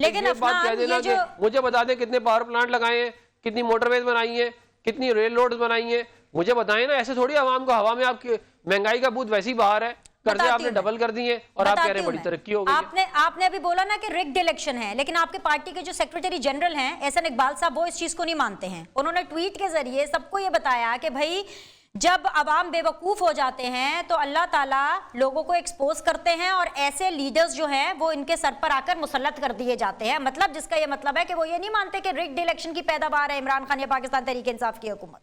लेकिन तो बात कह देना कि मुझे बता दें कितने पावर प्लांट लगाए हैं, कितनी मोटरवेज बनाई हैं, कितनी रेल रोड बनाई हैं, मुझे बताएं ना। ऐसे थोड़ी आवाम को हवा में, आपकी महंगाई का भूत वैसी बाहर है, कर्जे आपने डबल कर दिए और आप कह रहे हैं बड़ी तरक्की हो गई। आपने अभी बोला ना कि रिग्ड इलेक्शन है, लेकिन आपके पार्टी के जो सेक्रेटरी जनरल हैं एहसन इकबाल साहब, वो इस चीज को नहीं मानते हैं। उन्होंने ट्वीट के जरिए सबको ये बताया कि भाई जब अवाम बेवकूफ हो जाते हैं तो अल्लाह ताला लोगों को एक्सपोज करते हैं और ऐसे लीडर्स जो हैं वो इनके सर पर आकर मुसल्लत कर दिए जाते हैं। मतलब जिसका ये मतलब है कि वो ये नहीं मानते कि रिग्ड इलेक्शन की पैदावार है इमरान खान या पाकिस्तान तहरीक इंसाफ की हुकूमत,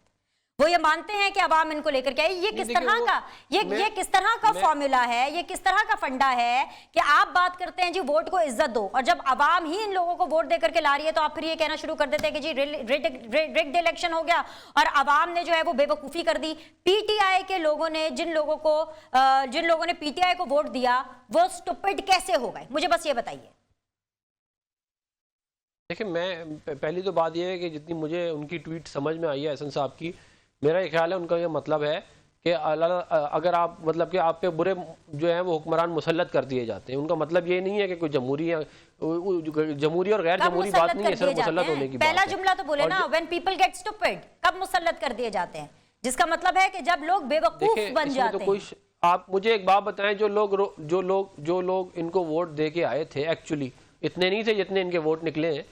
वो ये मानते हैं कि अवाम इनको लेकर के आई। ये किस तरह का ये किस तरह का फॉर्मूला है, ये किस तरह का फंडा है कि आप बात करते हैं जी वोट को इज्जत दो, और जब अवाम ही इन लोगों को वोट देकर के ला रही है तो आप फिर ये कहना शुरू कर देते हैं कि जी रिग्ड इलेक्शन हो गया और अवाम ने जो है वो बेवकूफ़ी कर दी। पीटीआई के लोगों ने जिन लोगों ने पीटीआई को वोट दिया वो स्टूपिड कैसे हो गए, मुझे बस ये बताइए। देखिए, मैं पहली तो बात यह है कि जितनी मुझे उनकी ट्वीट समझ में आई है एहसन साहब की, मेरा ख्याल है उनका ये मतलब है कि अगर आप मतलब कि आप पे बुरे जो है वो हुक्मरान मुसल्लत कर दिए जाते हैं, उनका मतलब ये नहीं है कि कोई जमहूरी और गैर जमहूरी बात नहीं है, सिर्फ मुसल्लत होने की बात है। पहला जुमला तो बोले ना, व्हेन पीपल गेट स्टूपिड, कब मुसल्लत कर दिए जाते हैं, जिसका मतलब है कि जब लोग बेवकूफ बन जाते हैं। आप मुझे एक बात बताएं, जो लोग इनको वोट दे के आए थे, एक्चुअली इतने नहीं थे जितने इनके वोट निकले हैं,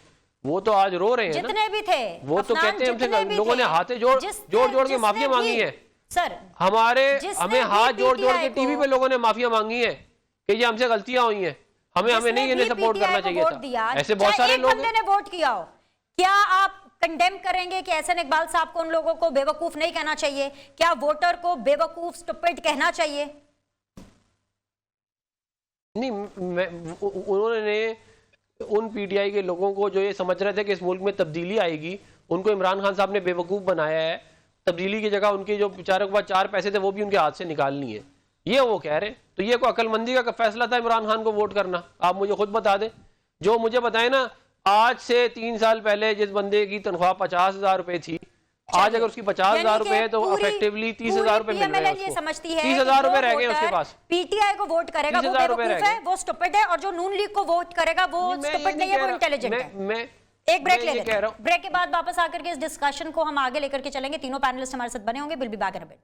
वो तो आज रो रहे हैं। जितने भी थे वो तो कहते हैं हमसे लोगों ने हाथे जोड़ के माफिया मांगी है सर, हमें हाथ जोड़ के टीवी पे लोगों ने माफिया मांगी है कि ये हमसे गलतियां हुई हैं, हमें नहीं इन्हें सपोर्ट करना चाहिए था। ऐसे बहुत सारे लोग ने वोट किया हो, क्या आप कंडेम करेंगे कि एहसन इकबाल साहब को, उन लोगों को बेवकूफ नहीं कहना चाहिए? क्या वोटर को बेवकूफ स्टूपिड कहना चाहिए? नहीं, उन्होंने उन पीटीआई के लोगों को जो ये समझ रहे थे कि इस मुल्क में तब्दीली आएगी, उनको इमरान खान साहब ने बेवकूफ बनाया है। तब्दीली की जगह उनके जो बेचारों के पास 4 पैसे थे वो भी उनके हाथ से निकालनी है, ये वो कह रहे हैं। तो ये कोई अकलमंदी का फैसला था इमरान खान को वोट करना? आप मुझे खुद बता दें। जो मुझे बताए ना, आज से 3 साल पहले जिस बंदे की तनख्वाह 50,000 रुपए थी, आज अगर उसकी 50,000 रुपए है तो इफेक्टिवली 30,000 रुपए मिल रहे हैं। 30,000 रुपए रह गए उसके पास। पीटीआई को वोट करेगा वो बेवकूफ है, वो स्टूपिड है, और जो नून लीग को वोट करेगा वो स्टूपिड नहीं है, वो इंटेलिजेंट है। एक ब्रेक ले लेते हैं, ब्रेक के बाद वापस आकर के इस डिस्कशन को हम आगे लेकर के चलेंगे। तीनों पैनलिस्ट हमारे साथ बने होंगे। Will be back in a bit.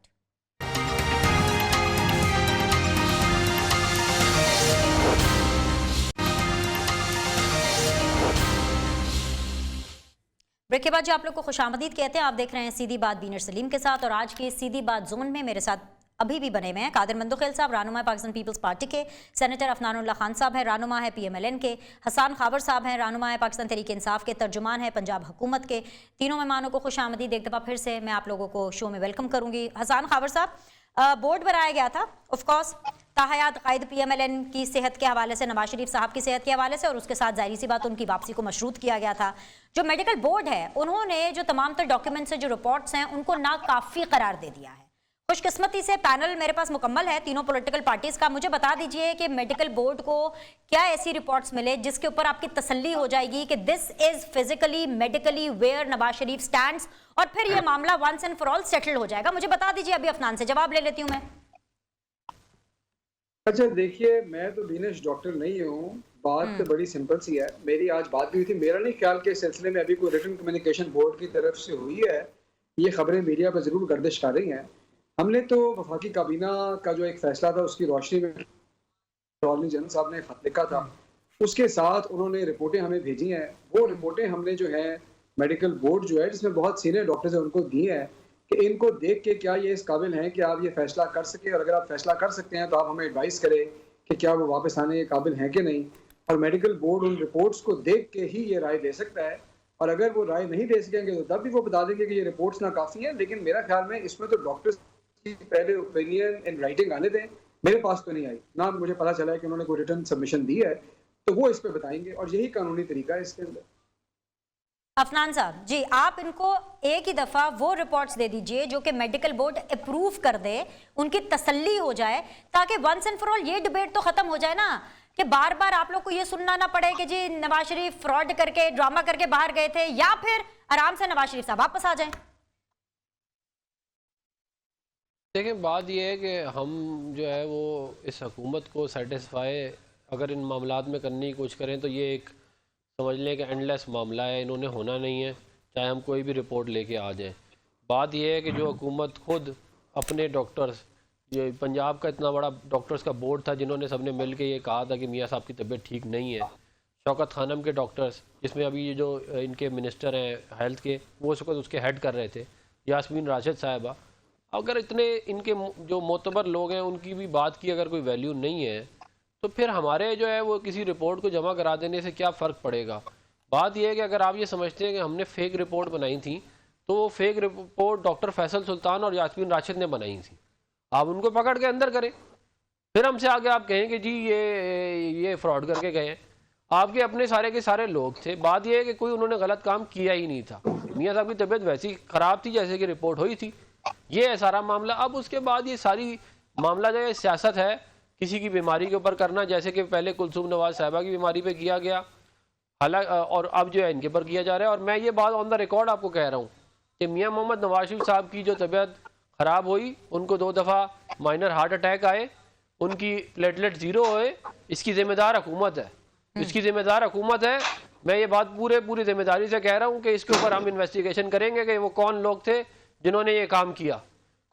Break के बाद जो आप लोग को खुशामदीद कहते हैं, आप देख रहे हैं सीधी बात बीनर सलीम के साथ, और आज की सीधी बात जोन में मेरे साथ अभी भी बने हुए हैं कादिर मंदुखेल साहब, रहनुमा पाकिस्तान पीपल्स पार्टी के, सेनेटर अफनानुल्लाह खान साहब हैं, रहनुमा है PMLN के, हसन खाबर साहब हैं, रहनुमा है पाकिस्तान तहरीक इंसाफ के, तर्जुमान है पंजाब हुकूमत के। तीनों मेहमानों को खुशामदीद एक दफ़ा फिर से मैं आप लोगों को शो में वेलकम करूँगी। हसन खाबर साहब, बोर्ड बनाया गया था ऑफकोर्स ताहयात कायद PMLN की सेहत के हवाले से, नवाज शरीफ साहब की सेहत के हवाले से, और उसके साथ जाहिर सी बात उनकी वापसी को मशरूत किया गया था। जो मेडिकल बोर्ड है उन्होंने जो तमाम तर डॉक्यूमेंट्स है, जो रिपोर्ट्स हैं, उनको नाकाफी करार दे दिया है। खुशकिस्मती से पैनल मेरे पास मुकम्मल है तीनों पॉलिटिकल पार्टीज का। मुझे बता दीजिए कि मेडिकल बोर्ड को क्या ऐसी रिपोर्ट्स मिले जिसके ऊपर आपकी तसल्ली हो जाएगी कि this is physically medically where Nawaz Sharif stands, और फिर ये मामला once and for all settle हो जाएगा। मुझे बता दीजिए, अभी अफनान से जवाब ले लेती हूँ मैं। अच्छा देखिए, मैं तो बीनश डॉक्टर नहीं हूँ, बात तो बड़ी सिंपल सी है। मेरी आज बात भी हुई थी, मेरा नहीं ख्याल के सिलसिले में अभी कोई रिटन कम्युनिकेशन बोर्ड की तरफ से हुई है। ये खबरें मीडिया पर जरूर गर्दिश कर रही हैं। हमने तो वफाकी काबीना का जो एक फैसला था उसकी रोशनी में गवर्नर जनरल साहब ने खत लिखा था, उसके साथ उन्होंने रिपोर्टें हमें भेजी हैं। वो रिपोर्टें हमने जो है मेडिकल बोर्ड जो है जिसमें बहुत सीनियर डॉक्टर्स हैं उनको दी हैं कि इनको देख के क्या ये इस काबिल हैं कि आप ये फैसला कर सके, और अगर आप फैसला कर सकते हैं तो आप हमें एडवाइस करें कि क्या वो वापस आने के काबिल हैं कि नहीं। और मेडिकल बोर्ड उन रिपोर्ट्स को देख के ही ये राय दे सकता है, और अगर वो राय नहीं दे सकेंगे तो तब भी वो बता देंगे कि ये रिपोर्ट्स नाकाफी हैं। लेकिन मेरा ख्याल में इसमें तो डॉक्टर्स की पहले ओपिनियन इन राइटिंग आने दें। मेरे पास तो नहीं आई, ना मुझे पता चला है कि उन्होंने कोई रिटर्न सबमिशन दी है, तो वो इस पे बताएंगे, और यही कानूनी तरीका है इसके अंदर। अफनान साहब जी, आप इनको एक ही दफा वो रिपोर्ट्स दे दीजिए जो कि मेडिकल बोर्ड अप्रूव कर दे, उनकी तसल्ली हो जाए, ताकि वंस एंड फॉर ऑल ये डिबेट तो खत्म हो जाए ना, कि बार बार आप लोग को ये सुनना ना पड़े कि जी नवाज शरीफ फ्रॉड करके ड्रामा करके बाहर गए थे, या फिर आराम से नवाज शरीफ साहब वापस आ जाएं। देखें, बात यह है कि हम जो है वो इस हुकूमत को सेटिस्फाई अगर इन मामलात में करने की कोशिश करें तो ये एक समझ लें कि एंडलेस मामला है, इन्होंने होना नहीं है, चाहे हम कोई भी रिपोर्ट लेके आ जाएं। बात यह है कि जो हुकूमत खुद अपने डॉक्टर्स, ये पंजाब का इतना बड़ा डॉक्टर्स का बोर्ड था जिन्होंने सबने मिल के ये कहा था कि मियाँ साहब की तबीयत ठीक नहीं है, शौकत खानम के डॉक्टर्स जिसमें अभी ये जो इनके मिनिस्टर हैं हेल्थ के, वो उस वक्त उसके हेड कर रहे थे, यास्मीन राशिद साहिबा, अगर इतने इनके जो मोतबर लोग हैं उनकी भी बात की अगर कोई वैल्यू नहीं है तो फिर हमारे जो है वो किसी रिपोर्ट को जमा करा देने से क्या फ़र्क पड़ेगा। बात यह है कि अगर आप ये समझते हैं कि हमने फ़ेक रिपोर्ट बनाई थी तो वो फेक रिपोर्ट डॉक्टर फैसल सुल्तान और यास्मीन राशिद ने बनाई थी, आप उनको पकड़ के अंदर करें, फिर हमसे आगे आप कहें कि जी ये फ्रॉड करके गए हैं। आपके अपने सारे के सारे लोग थे। बात यह है कि कोई उन्होंने गलत काम किया ही नहीं था, मियाँ साहब की तबीयत वैसी ख़राब थी जैसे कि रिपोर्ट हुई थी, ये है सारा मामला। अब उसके बाद ये सारी मामला जो है सियासत है, किसी की बीमारी के ऊपर करना, जैसे कि पहले कुलसूम नवाज साहिबा की बीमारी पे किया गया, हालांकि और अब जो है इनके ऊपर किया जा रहा है। और मैं ये बात ऑन द रिकॉर्ड आपको कह रहा हूँ कि मियाँ मोहम्मद नवाज शरीफ साहब की जो तबीयत ख़राब हुई, उनको 2 दफ़ा माइनर हार्ट अटैक आए, उनकी प्लेटलेट ज़ीरो हुए, इसकी ज़िम्मेदार हुकूमत है। इसकी ज़िम्मेदार हुकूमत है। मैं ये बात पूरी ज़िम्मेदारी से कह रहा हूँ कि इसके ऊपर हम इन्वेस्टिगेशन करेंगे कि वो कौन लोग थे जिन्होंने ये काम किया,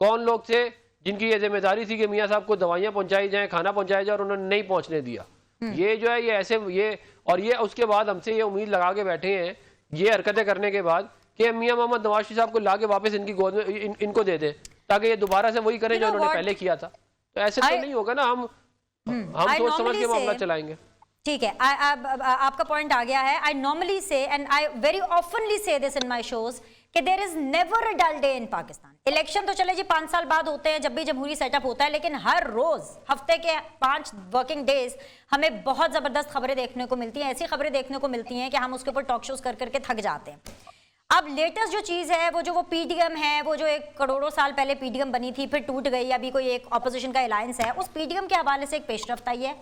कौन लोग थे जिनकी ये जिम्मेदारी थी कि मियाँ साहब को दवाइयाँ पहुँचाई जाएँ, खाना पहुँचाया जाए, और उन्होंने नहीं पहुँचने दिया। ये जो है ये ऐसे ये उसके बाद हमसे ये उम्मीद लगा के बैठे हैं ये हरकतें करने के बाद कि मियाँ मोहम्मद नवाज शरीफ साहब को ला के वापस इनकी गोद में इनको दे दें ताकि ये दोबारा से वही करें जो इन्होंने पहले किया था। तो ऐसे तो नहीं होगा ना, हम सोच समझ के मामला चलाएंगे। ठीक है, आपका पॉइंट आ गया है। I normally say and I very ऑफनली say this in my shows कि there is never a dull day in Pakistan. Election तो चले जी 5 साल बाद होते हैं जब भी जमहूरी सेटअप होता है, लेकिन हर रोज हफ्ते के 5 वर्किंग डेज हमें बहुत जबरदस्त खबरें देखने को मिलती हैं। ऐसी खबरें देखने को मिलती हैं कि हम उसके ऊपर टॉक शोज कर करके थक जाते हैं। अब लेटेस्ट जो चीज है वो पीडीएम है, वो जो एक करोड़ों साल पहले पीडीएम बनी थी, फिर टूट गई, अभी कोई एक ऑपोजिशन का अलायंस है, उस पीडीएम के हवाले से एक पेशरफ्त आई है।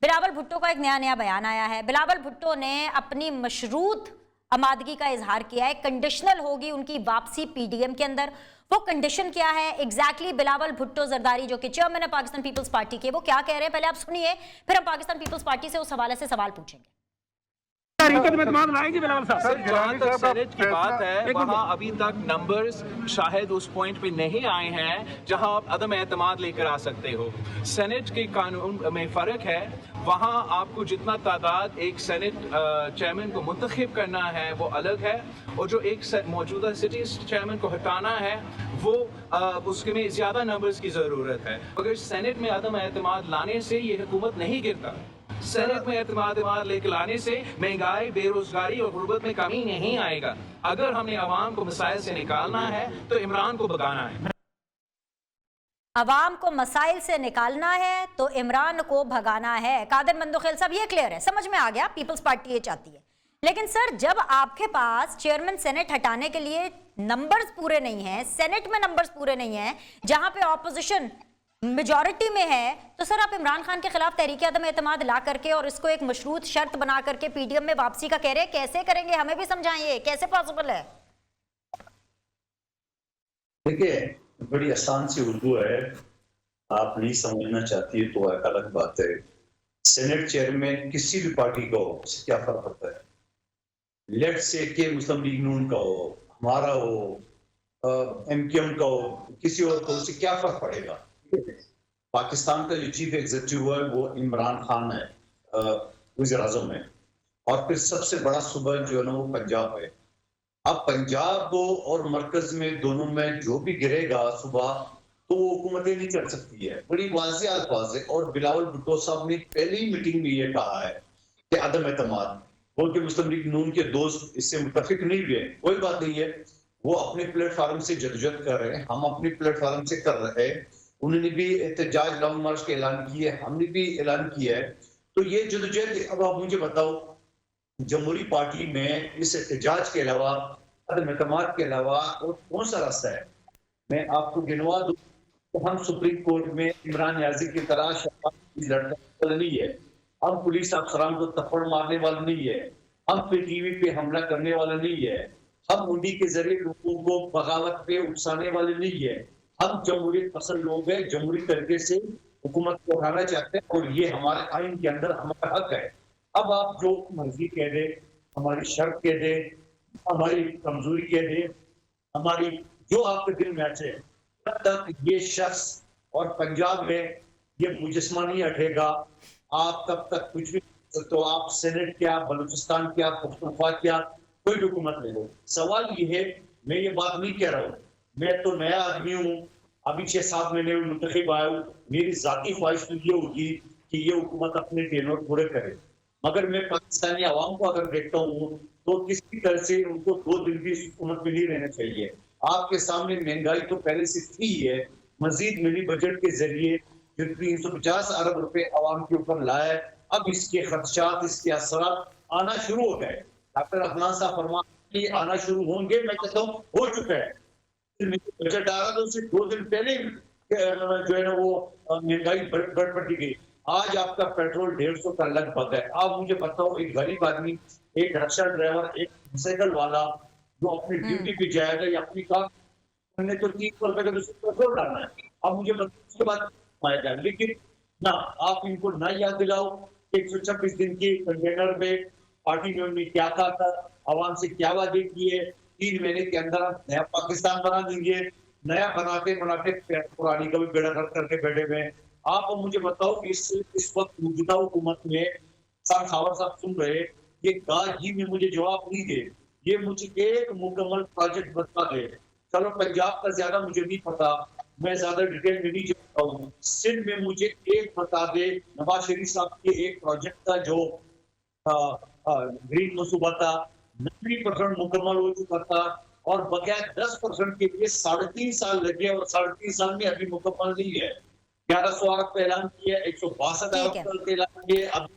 बिलावल भुट्टो का एक नया बयान आया है। बिलावल भुट्टो ने अपनी मशरूत आमादगी का इजहार किया है, कंडीशनल होगी उनकी वापसी पीडीएम के अंदर। वो कंडीशन क्या है एग्जैक्टली? बिलावल भुट्टो जरदारी जो कि चेयरमैन है पाकिस्तान पीपल्स पार्टी के, वो क्या कह रहे हैं पहले आप सुनिए, फिर हम पाकिस्तान पीपल्स पार्टी से उस हवाले से सवाल पूछेंगे। जहाँ तक सेनेट की बात है वहाँ अभी तक नंबर्स शायद उस पॉइंट पे नहीं आए हैं जहाँ आप अदम एतमाद लेकर आ सकते हो। सेनेट के कानून में फ़र्क है, वहाँ आपको जितना तादाद एक सेनेट चेयरमैन को मुंतखब करना है वो अलग है, और जो एक मौजूदा सिटी चेयरमैन को हटाना है वो उसके में ज़्यादा नंबर्स की ज़रूरत है। अगर सेनेट में अदम एतमाद लाने से ये हुकूमत नहीं गिरता, सेनेट में एतमाद लेकर लाने से महंगाई, बेरोजगारी और गुर्बत में कमी नहीं आएगा। अगर हमने अवाम को मसाइल से निकालना है तो इमरान को भगाना है। अवाम को मसाइल से निकालना है तो इमरान को भगाना है। कादिर मंदोखेल साहब ये क्लियर है, समझ में आ गया, पीपल्स पार्टी ये चाहती है। लेकिन सर जब आपके पास चेयरमैन सेनेट हटाने के लिए नंबर्स पूरे नहीं हैं, सेनेट में नंबर्स पूरे नहीं हैं, जहां पे ऑपोजिशन मेजॉरिटी में है, तो सर आप इमरान खान के खिलाफ तहरीक अदम एतमाद ला करके और इसको एक मशरूत शर्त बना करके पीडीएम में वापसी का कह रहे हैं, कैसे करेंगे? हमें भी समझाइए, कैसे पॉसिबल है? देखिए, बड़ी आसान सी उर्दू है, आप नहीं समझना चाहती है तो एक अलग बात है। सेनेट चेयरमैन किसी भी पार्टी का हो, उससे क्या फर्क पड़ता है? लेफ्ट से के मुस्लिम लीग नून का हो, हमारा हो, एमकेएम का हो, किसी और को, उससे क्या फर्क पड़ेगा? पाकिस्तान का जो चीफ एग्जीक्यूटिव है वो इमरान खान है, वज़ीर आज़म है, और फिर सबसे बड़ा सूबा जो है ना वो पंजाब है। अब पंजाब और मरकज में दोनों में जो भी गिरेगा सुबह तो वो हुकूमतें नहीं चल सकती है। बड़ी वाज़ेह अल्फाज है। और बिलावल भुट्टो साहब ने पहली मीटिंग में ये कहा है कि अदम एतमाद, बल्कि मुस्लिम लीग नून के दोस्त इससे मुतफिक नहीं हुए, कोई बात नहीं है, वो अपने प्लेटफार्म से जदोजहद कर रहे हैं, हम अपने प्लेटफार्म से कर रहे हैं। उन्होंने भी एहतजाज लॉन्ग मार्च के ऐलान किए, हमने भी ऐलान किया है। तो ये जदोजहद, अब आप मुझे बताओ जमहूरी पार्टी में इस एहतजाज के अलावा, अदम एतमाद के अलावा और कौन सा रास्ता है? मैं आपको गिनवा दूं तो हम सुप्रीम कोर्ट में इमरान नियाजी की तरह शफाफ लड़ने वाले नहीं है, हम पुलिस अफसरान को थप्पड़ मारने वाले नहीं है, हम पे टीवी पे हमला करने वाले नहीं है, हम उन्हीं के जरिए लोगों को बगावत पे उकसाने वाले नहीं है। हम जमहूरियत पसंद लोग हैं, जमहूरी तरीके से हुकूमत को उठाना चाहते हैं और ये हमारे आइन के अंदर हमारा हक है। अब आप जो मर्जी कह दे, हमारी शर्त कह दे, हमारी कमजोरी कह दे, हमारी जो आपके दिल में आए, तब तक ये शख्स और पंजाब में ये मुजस्मा नहीं हटेगा। आप तब तक कुछ भी तो आप सेनेट क्या, बलूचिस्तान क्या, पख्तूनख्वा क्या, कोई हुकूमत ले लो। सवाल ये है, मैं ये बात नहीं कह रहा हूँ, मैं तो नया आदमी हूँ, अभी 6-7 महीने में मुंतखब आया हूँ, मेरी जाती ख्वाहिश तो ये होगी कि ये हुकूमत अपने टेनोर पूरे करे। मगर मैं पाकिस्तानी आवाम को अगर देखता हूँ तो किसी तरह से उनको 2 दिन भी इस हुकूमत में नहीं रहना चाहिए। आपके सामने महंगाई तो पहले से थी है, मजीद मिनी बजट के जरिए जो 350 अरब रुपए आवाम के ऊपर लाया, अब इसके खदशात, इसके असरात आना शुरू हो गए। डॉक्टर अफनान साहब फरमाते आना शुरू होंगे, मैं कहता हूँ हो चुका है। बजट आ रहा था उससे 2 दिन पहले जो है ना वो महंगाई बढ़ती गई। आज आपका पेट्रोल 150 का लगभग है। आप मुझे बताओ, एक गरीब आदमी, एक रिक्शा ड्राइवर, एक साइकिल वाला जो अपनी ड्यूटी पे जाएगा या अपनी काम हमने तो 300 रुपए का पेट्रोल डालना है, अब मुझे उसके बाद आया जाए। लेकिन ना आप इनको ना याद दिलाओ 126 दिन की कंटेनर में पार्टी ने उन्हें क्या कहा था, आवाम से क्या वादे किए, 3 महीने के अंदर हम नया पाकिस्तान बना देंगे, नया बनाते बनाते पुरानी का भी बेड़ा गर्क करके बैठे हुए हैं। आप मुझे बताओ इस वक्त मौजूदा हुकूमत में खावर साहब सुन रहे, ये गाज ही में मुझे जवाब नहीं दे, ये मुझे एक मुकम्मल प्रोजेक्ट बता दे। चलो पंजाब का ज्यादा मुझे नहीं पता, मैं ज्यादा डिटेल में नहीं जानता हूँ। सिंध में मुझे एक बता दे, नवाज शरीफ साहब के एक प्रोजेक्ट था जो ग्रीन मनसूबा था, 90% मुकम्मल हो चुका था और बगैर 10% के लिए 3.5 साल लगे और 3.5 साल में अभी मुकम्मल नहीं है। 1100 अरब का ऐलान किया, 162 अरब का ऐलान किया, अब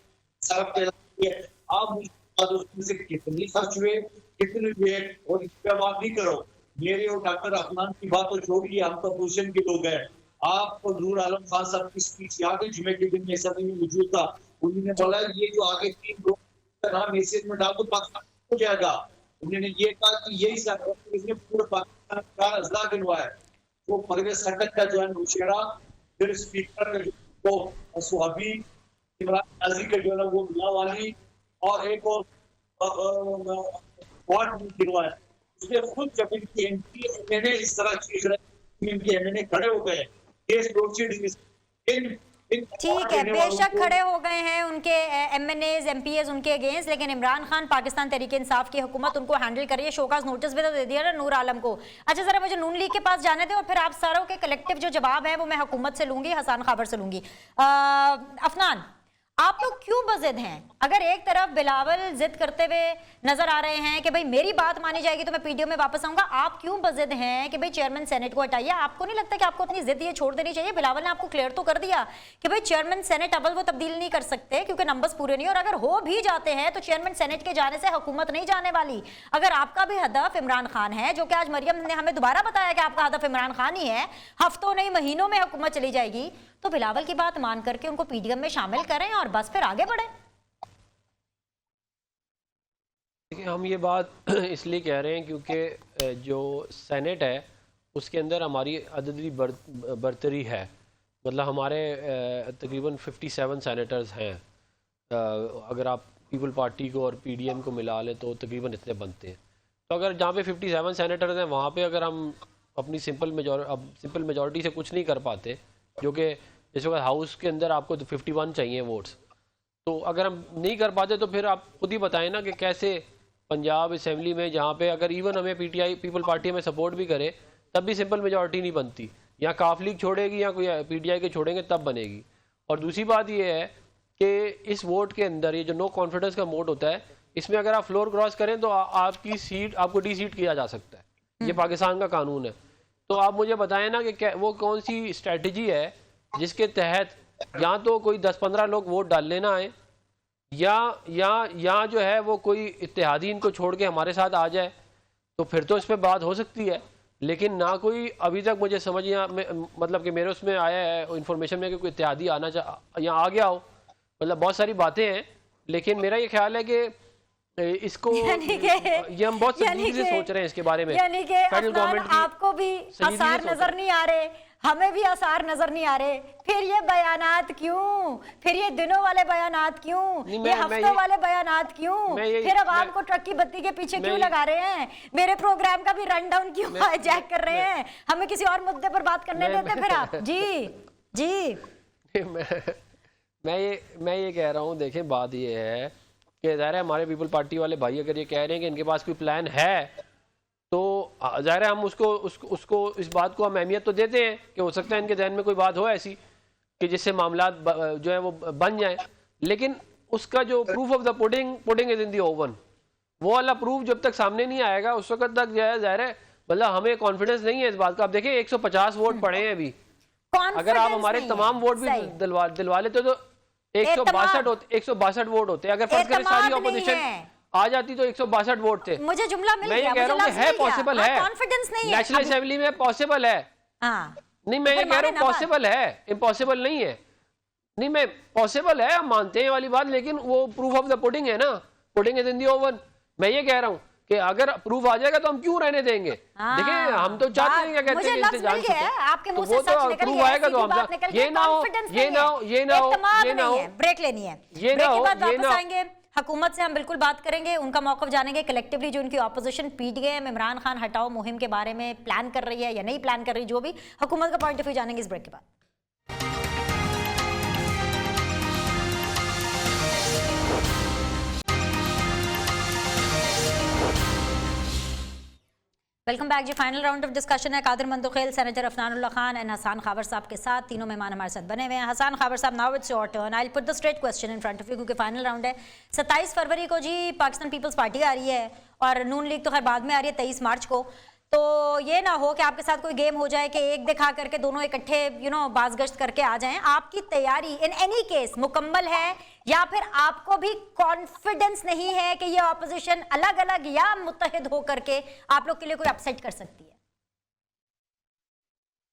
अरब का ऐलान किया। आप उसमें से कितनी खर्च हुए, कितने हुए और इस पर बात नहीं करो। मेरे और डॉक्टर अफनान की बात तो छोड़िए, हम तो अपोजिशन के लोग हैं। आपको नूर आलम खान साहब की स्पीच याद है, जुमे के दिन में सभी में मौजूद था, उन्होंने बोला ये जो आगे 3 लोग का नाम हैसियत में डाल दो पाकिस्तान हो जाएगा। उन्होंने ये कहा कि यही सब इसने पूरे पाकिस्तान का अजला दिलवाया। वो परवेज खट्टक का जो है नौशेरा, फिर स्पीकर को सुहाबी, इमरान नाजी का जो है वो मिलावाली और एक और दिलवाया। उसने खुद जब इनकी एमपी एमएनए इस तरह चीज इनके एमएनए खड़े हो गए, केस प्रोसीडिंग ठीक है, बेशक खड़े हो गए हैं उनके एमएनएज एमपीएज उनके अगेंस्ट, लेकिन इमरान खान पाकिस्तान तहरीक इंसाफ की हुकूमत उनको हैंडल कर रही है। शोकाज नोटिस भी तो दे दिया ना नूर आलम को। अच्छा जरा मुझे नून लीग के पास जाने दे और फिर आप सारों के कलेक्टिव जो जवाब है वो मैं हुकूमत से लूंगी, हसन खाबर से लूंगी। अफनान, आप लोग क्यों बजिद हैं? अगर एक तरफ बिलावल जिद करते हुए नजर आ रहे हैं कि भाई मेरी बात मानी जाएगी तो मैं पीडीओ में वापस आऊंगा, आप क्यों बजिद हैं कि भाई चेयरमैन सेनेट को हटाइए? आपको नहीं लगता कि आपको अपनी जिद ये छोड़ देनी चाहिए? बिलावल ने आपको क्लियर तो कर दिया कि भाई चेयरमैन सेनेट अव्वल वो तब्दील नहीं कर सकते क्योंकि नंबर्स पूरे नहीं, और अगर हो भी जाते हैं तो चेयरमैन सेनेट के जाने से हुकूमत नहीं जाने वाली। अगर आपका भी हदफ इमरान खान है, जो कि आज मरियम ने हमें दोबारा बताया कि आपका हदफ इमरान खान ही है, हफ्तों नहीं महीनों में हुकूमत चली जाएगी, तो बिलावल की बात मान करके उनको पीडीएम में शामिल करें और बस फिर आगे बढ़े। देखिए, हम ये बात इसलिए कह रहे हैं क्योंकि जो सेनेट है उसके अंदर हमारी अददी बरतरी है। मतलब हमारे तकरीबन 57 सेनेटर्स हैं। अगर आप पीपल पार्टी को और पीडीएम को मिला लें तो तकरीबन इतने बनते हैं। तो अगर जहाँ पे 57 सेनेटर्स हैं वहाँ पे अगर हम अपनी सिंपल मेजॉरिटी से कुछ नहीं कर पाते, जो कि इस वक्त हाउस के अंदर आपको तो 51 चाहिए वोट्स, तो अगर हम नहीं कर पाते तो फिर आप खुद ही बताएं ना कि कैसे पंजाब असेंबली में, जहाँ पे अगर इवन हमें पीटीआई पीपल पार्टी में सपोर्ट भी करे तब भी सिंपल मेजॉरिटी नहीं बनती, या काफ लीग छोड़ेगी या कोई पीटीआई के छोड़ेंगे तब बनेगी। और दूसरी बात ये है कि इस वोट के अंदर ये जो नो कॉन्फिडेंस का वोट होता है, इसमें अगर आप फ्लोर क्रॉस करें तो आपकी सीट आपको डी सीट किया जा सकता है। ये पाकिस्तान का कानून है। तो आप मुझे बताएं ना कि वो कौन सी स्ट्रेटजी है जिसके तहत या तो कोई 10-15 लोग वोट डाल लेना आए, या जो है वो कोई इत्तेहादी इनको छोड़ के हमारे साथ आ जाए, तो फिर तो इस पर बात हो सकती है। लेकिन ना कोई अभी तक मुझे समझ मतलब कि मेरे उसमें आया है इन्फॉर्मेशन में कि कोई इत्तेहादी आना या आ गया हो। मतलब बहुत सारी बातें हैं, लेकिन मेरा ये ख्याल है कि इसको ये हम बहुत संजीदगी से सोच रहे हैं इसके बारे में। यानी कि आपको भी आसार नजर नहीं आ रहे, हमें भी आसार नजर नहीं आ रहे, फिर ये बयानात क्यों, फिर ये दिनों वाले बयानात क्यों, ये हफ्तों वाले बयानात क्यों, फिर अब आपको ट्रक की बत्ती के पीछे क्यों लगा रहे हैं, मेरे प्रोग्राम का भी रन डाउन क्यों हाईजैक कर रहे हैं, हमें किसी और मुद्दे पर बात करने देते फिर आप। जी मैं ये कह रहा हूँ, देखें बात ये है कि ज़ाहिर है हमारे पीपल पार्टी वाले भाई अगर ये कह रहे हैं कि इनके पास कोई प्लान है तो ज़ाहिर है हम उसको इस बात को हम अहमियत तो देते हैं कि हो सकता है इनके जहन में कोई बात हो ऐसी कि जिससे मामलात जो है वो बन जाए। लेकिन उसका जो proof of the pudding is in the oven, वो वाला प्रूफ जब तक सामने नहीं आएगा उस वक्त तक जो है ज़ाहिर है मतलब हमें कॉन्फिडेंस नहीं है इस बात का। आप देखिए 150 वोट पड़े हैं अभी, अगर आप हमारे तमाम वोट भी दिलवा लेते तो 162 वोट होते। अगर फर्ज करें सारी ऑपोजिशन आ जाती तो 162 वोट थे। मुझे जुमला मिल गया, मैं ये कह रहा हूँ है पॉसिबल है, कॉन्फिडेंस नहीं है नेशनल असेंबली में पॉसिबल है। नहीं मैं ये कह रहा हूँ पॉसिबल है, इम्पॉसिबल नहीं है। नहीं मैं पॉसिबल है, हम मानते हैं वाली बात, लेकिन वो प्रूफ ऑफ द पुडिंग है ना, pudding is in the oven. मैं ये कह रहा हूँ कि अगर प्रूफ आ जाएगा तो हम क्यों रहने देंगे। देखिए हम तो चाहते हैं, क्या कहते हैं, मुझे लफ्ज मिल गया है आपके मुंह से, सच निकल प्रूफ गया है, आएगा तो हम ये ना हो, ब्रेक लेनी है, ब्रेक के बाद वापस आएंगे, हुकूमत से हम बिल्कुल बात करेंगे, उनका मौक़िफ़ जानेंगे, कलेक्टिवली जो उनकी ऑपोजिशन पीटीएम इमरान खान हटाओ मुहिम के बारे में प्लान कर रही है या नहीं प्लान कर रही, जो भी हुकूमत का पॉइंट ऑफ व्यू जानेंगे इस ब्रेक के बाद। वेलकम बैक जी। फाइनल राउंड ऑफ डिस्कशन है कादिर मंदुखेल, सेनेटर अफनानुल्लाह खान एंड हसान खावर साहब के साथ। तीनों मेहमान हमारे साथ बने हुए हैं। हसान खावर साहब, now it's your turn. I will put the straight question in front of you, क्योंकि फाइनल राउंड है। 27 फरवरी को जी पाकिस्तान पीपल्स पार्टी आ रही है और नून लीग तो खैर बाद में आ रही है 23 मार्च को। तो ये ना हो कि आपके साथ कोई गेम हो जाए कि एक दिखा करके दोनों इकट्ठे बाज़गश्त करके आ जाएं। आपकी तैयारी इन एनी केस मुकम्मल है या फिर आपको भी कॉन्फिडेंस नहीं है कि ये ऑपोजिशन अलग अलग या मुत्तहिद होकर के आप लोग के लिए कोई अपसेट कर सकती है?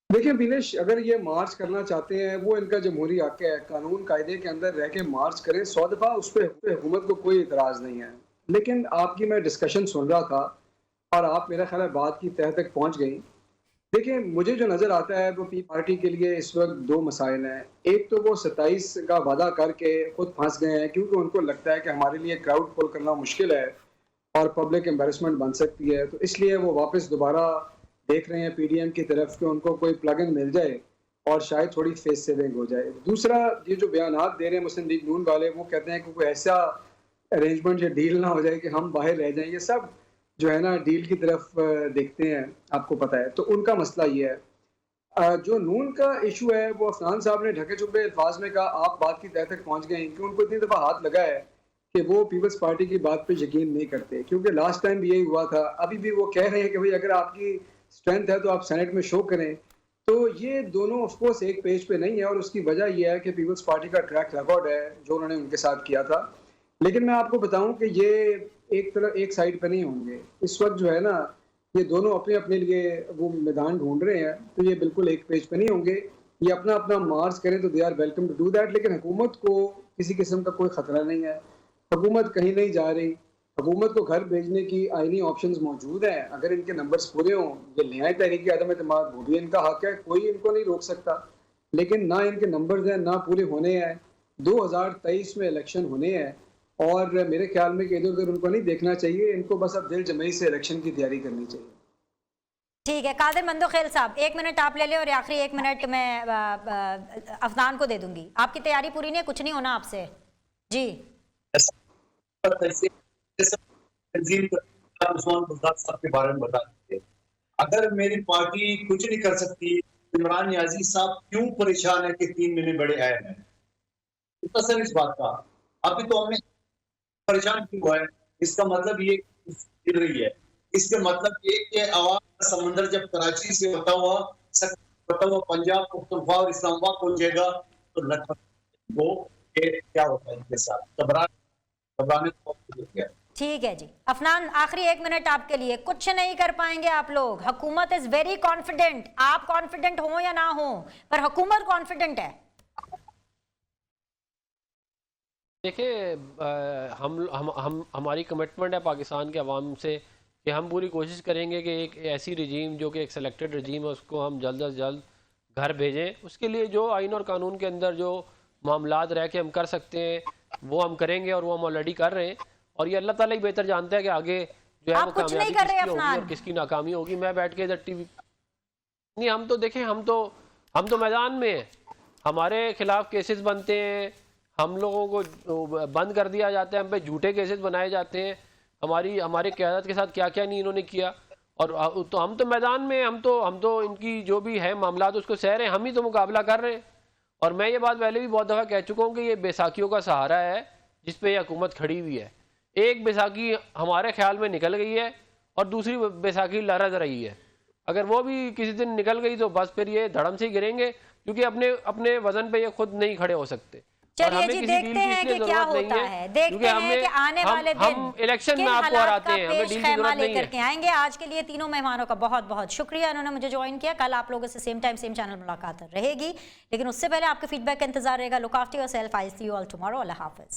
देखिए बिनेश, अगर ये मार्च करना चाहते हैं, वो इनका जमहूरी हक है, कानून कायदे के अंदर रह के मार्च करें, 100 दफ़ा उस पर हुकूमत को कोई इतराज़ नहीं है। लेकिन आपकी मैं डिस्कशन सुन रहा था और आप मेरा ख्याल है बात की तह तक पहुंच गई। देखिए मुझे जो नज़र आता है वो पी पार्टी के लिए इस वक्त दो मसाइल हैं। एक तो वो 27 का वादा करके खुद फंस गए हैं, क्योंकि उनको लगता है कि हमारे लिए क्राउड पुल करना मुश्किल है और पब्लिक एम्बेरसमेंट बन सकती है, तो इसलिए वो वापस दोबारा देख रहे हैं पीडीएम की तरफ कि उनको कोई प्लग इन मिल जाए और शायद थोड़ी फेस सेविंग हो जाए। दूसरा, ये जो बयानात दे रहे हैं मुस्लिम लीग नून वाले, वो कहते हैं कि कोई ऐसा अरेंजमेंट या डील ना हो जाए कि हम बाहर रह जाएं। ये सब जो है ना डील की तरफ देखते हैं, आपको पता है। तो उनका मसला ये है। जो नून का इशू है वो अफनान साहब ने ढके छुपे अल्फाज में कहा, आप बात की तह तक पहुंच गए कि उनको इतनी दफ़ा हाथ लगा है कि वो पीपल्स पार्टी की बात पे यकीन नहीं करते, क्योंकि लास्ट टाइम भी यही हुआ था। अभी भी वो कह रहे हैं कि भाई अगर आपकी स्ट्रेंथ है तो आप सेनेट में शो करें। तो ये दोनों ऑफ कोर्स एक पेज पे नहीं है और उसकी वजह यह है कि पीपल्स पार्टी का ट्रैक रिकॉर्ड है जो उन्होंने उनके साथ किया था। लेकिन मैं आपको बताऊं कि ये एक साइड पे नहीं होंगे इस वक्त। जो है ना, ये दोनों अपने अपने लिए वो मैदान ढूंढ रहे हैं, तो ये बिल्कुल एक पेज पे नहीं होंगे। ये अपना अपना मार्च करें तो they are welcome to do that. लेकिन हुकूमत को किसी किस्म का कोई खतरा नहीं है, हुकूमत कहीं नहीं जा रही। हुकूमत को घर भेजने की आईनी ऑप्शंस मौजूद हैं, अगर इनके नंबर्स पूरे हों। ये ले आए तहरीक अदम एतमाद, वो भी इनका हक है, कोई इनको नहीं रोक सकता। लेकिन ना इनके नंबर्स हैं ना पूरे होने हैं। 2023 में इलेक्शन होने हैं और मेरे ख्याल में कि इधर उधर उनको नहीं देखना चाहिए, इनको बस अब दिल जमई से इलेक्शन की तैयारी करनी चाहिए। ठीक है कादिर मंदुखेल साहब, 1 मिनट आप ले लें और आखिरी 1 मिनट मैं अफनान को दे दूंगी। आपकी तैयारी पूरी नहीं है, कुछ नहीं होना आपसे जी। उस्मान बुज़दार साहब के बारे में बता दीजिए, अगर मेरी पार्टी कुछ नहीं कर सकती, इमरान नियाज़ी साहब क्यों परेशान है कि 3 महीने बड़े आए हैं? तसर इस बात का अभी तो हमें परेशान क्यों है? इसका मतलब ये गिर रही है, इसके मतलब ये कि आवाम का समंदर जब कराची से होता हुआ पंजाब पुख्तनख्वा और इस्लामाबाद पहुंचेगा तो लगभग वो क्या होता है इनके साथ घबराने को। ठीक है जी। अफनान, आखिरी 1 मिनट आपके लिए। कुछ नहीं कर पाएंगे आप लोग, हुकूमत इज वेरी कॉन्फिडेंट। आप कॉन्फिडेंट हो या ना हो, पर हुकूमत कॉन्फिडेंट है। देखिए हमारी कमिटमेंट है पाकिस्तान के अवाम से कि हम पूरी कोशिश करेंगे कि एक ऐसी रजीम जो कि एक सेलेक्टेड रजीम है उसको हम जल्द अज जल्द घर भेजें। उसके लिए जो आइन और कानून के अंदर जो मामलात रह के हम कर सकते हैं वो हम करेंगे और वो हम ऑलरेडी कर रहे हैं। और ये अल्लाह ताला ही बेहतर जानता है कि आगे जो है वो कामयाबी किसकी होगी और किसकी नाकामी होगी। मैं बैठ के इधर टीवी नहीं, हम तो देखें, हम तो मैदान में हैं, हमारे खिलाफ केसेस बनते हैं, हम लोगों को बंद कर दिया जाता है, हम पे झूठे केसेस बनाए जाते हैं। हमारे क़यादत के साथ क्या क्या नहीं इन्होंने किया। और तो हम तो मैदान में, हम तो इनकी जो भी है मामलात उसको सह रहे हैं, हम ही तो मुकाबला कर रहे हैं। और मैं ये बात पहले भी बहुत दफ़ा कह चुका हूँ कि ये बैसाखियों का सहारा है जिस पे ये हुकूमत खड़ी हुई है। एक बैसाखी हमारे ख्याल में निकल गई है और दूसरी बैसाखी लरज़ रही है। अगर वो भी किसी दिन निकल गई तो बस फिर ये धड़म से गिरेंगे, क्योंकि अपने वजन पे ये खुद नहीं खड़े हो सकते। चलिए जी, देखते हैं कि क्या होता है, देखते हैं कि आने वाले दिन हम इलेक्शन में आपको हराते हैं, हमें डील की जरूरत नहीं लेकर के आएंगे। आज के लिए तीनों मेहमानों का बहुत बहुत शुक्रिया, उन्होंने मुझे ज्वाइन किया। कल आप लोगों से सेम टाइम सेम चैनल मुलाकात रहेगी, लेकिन उससे पहले आपके फीडबैक का इंतजार रहेगा। Look after yourself, I see you all tomorrow. अल्लाह हाफिज।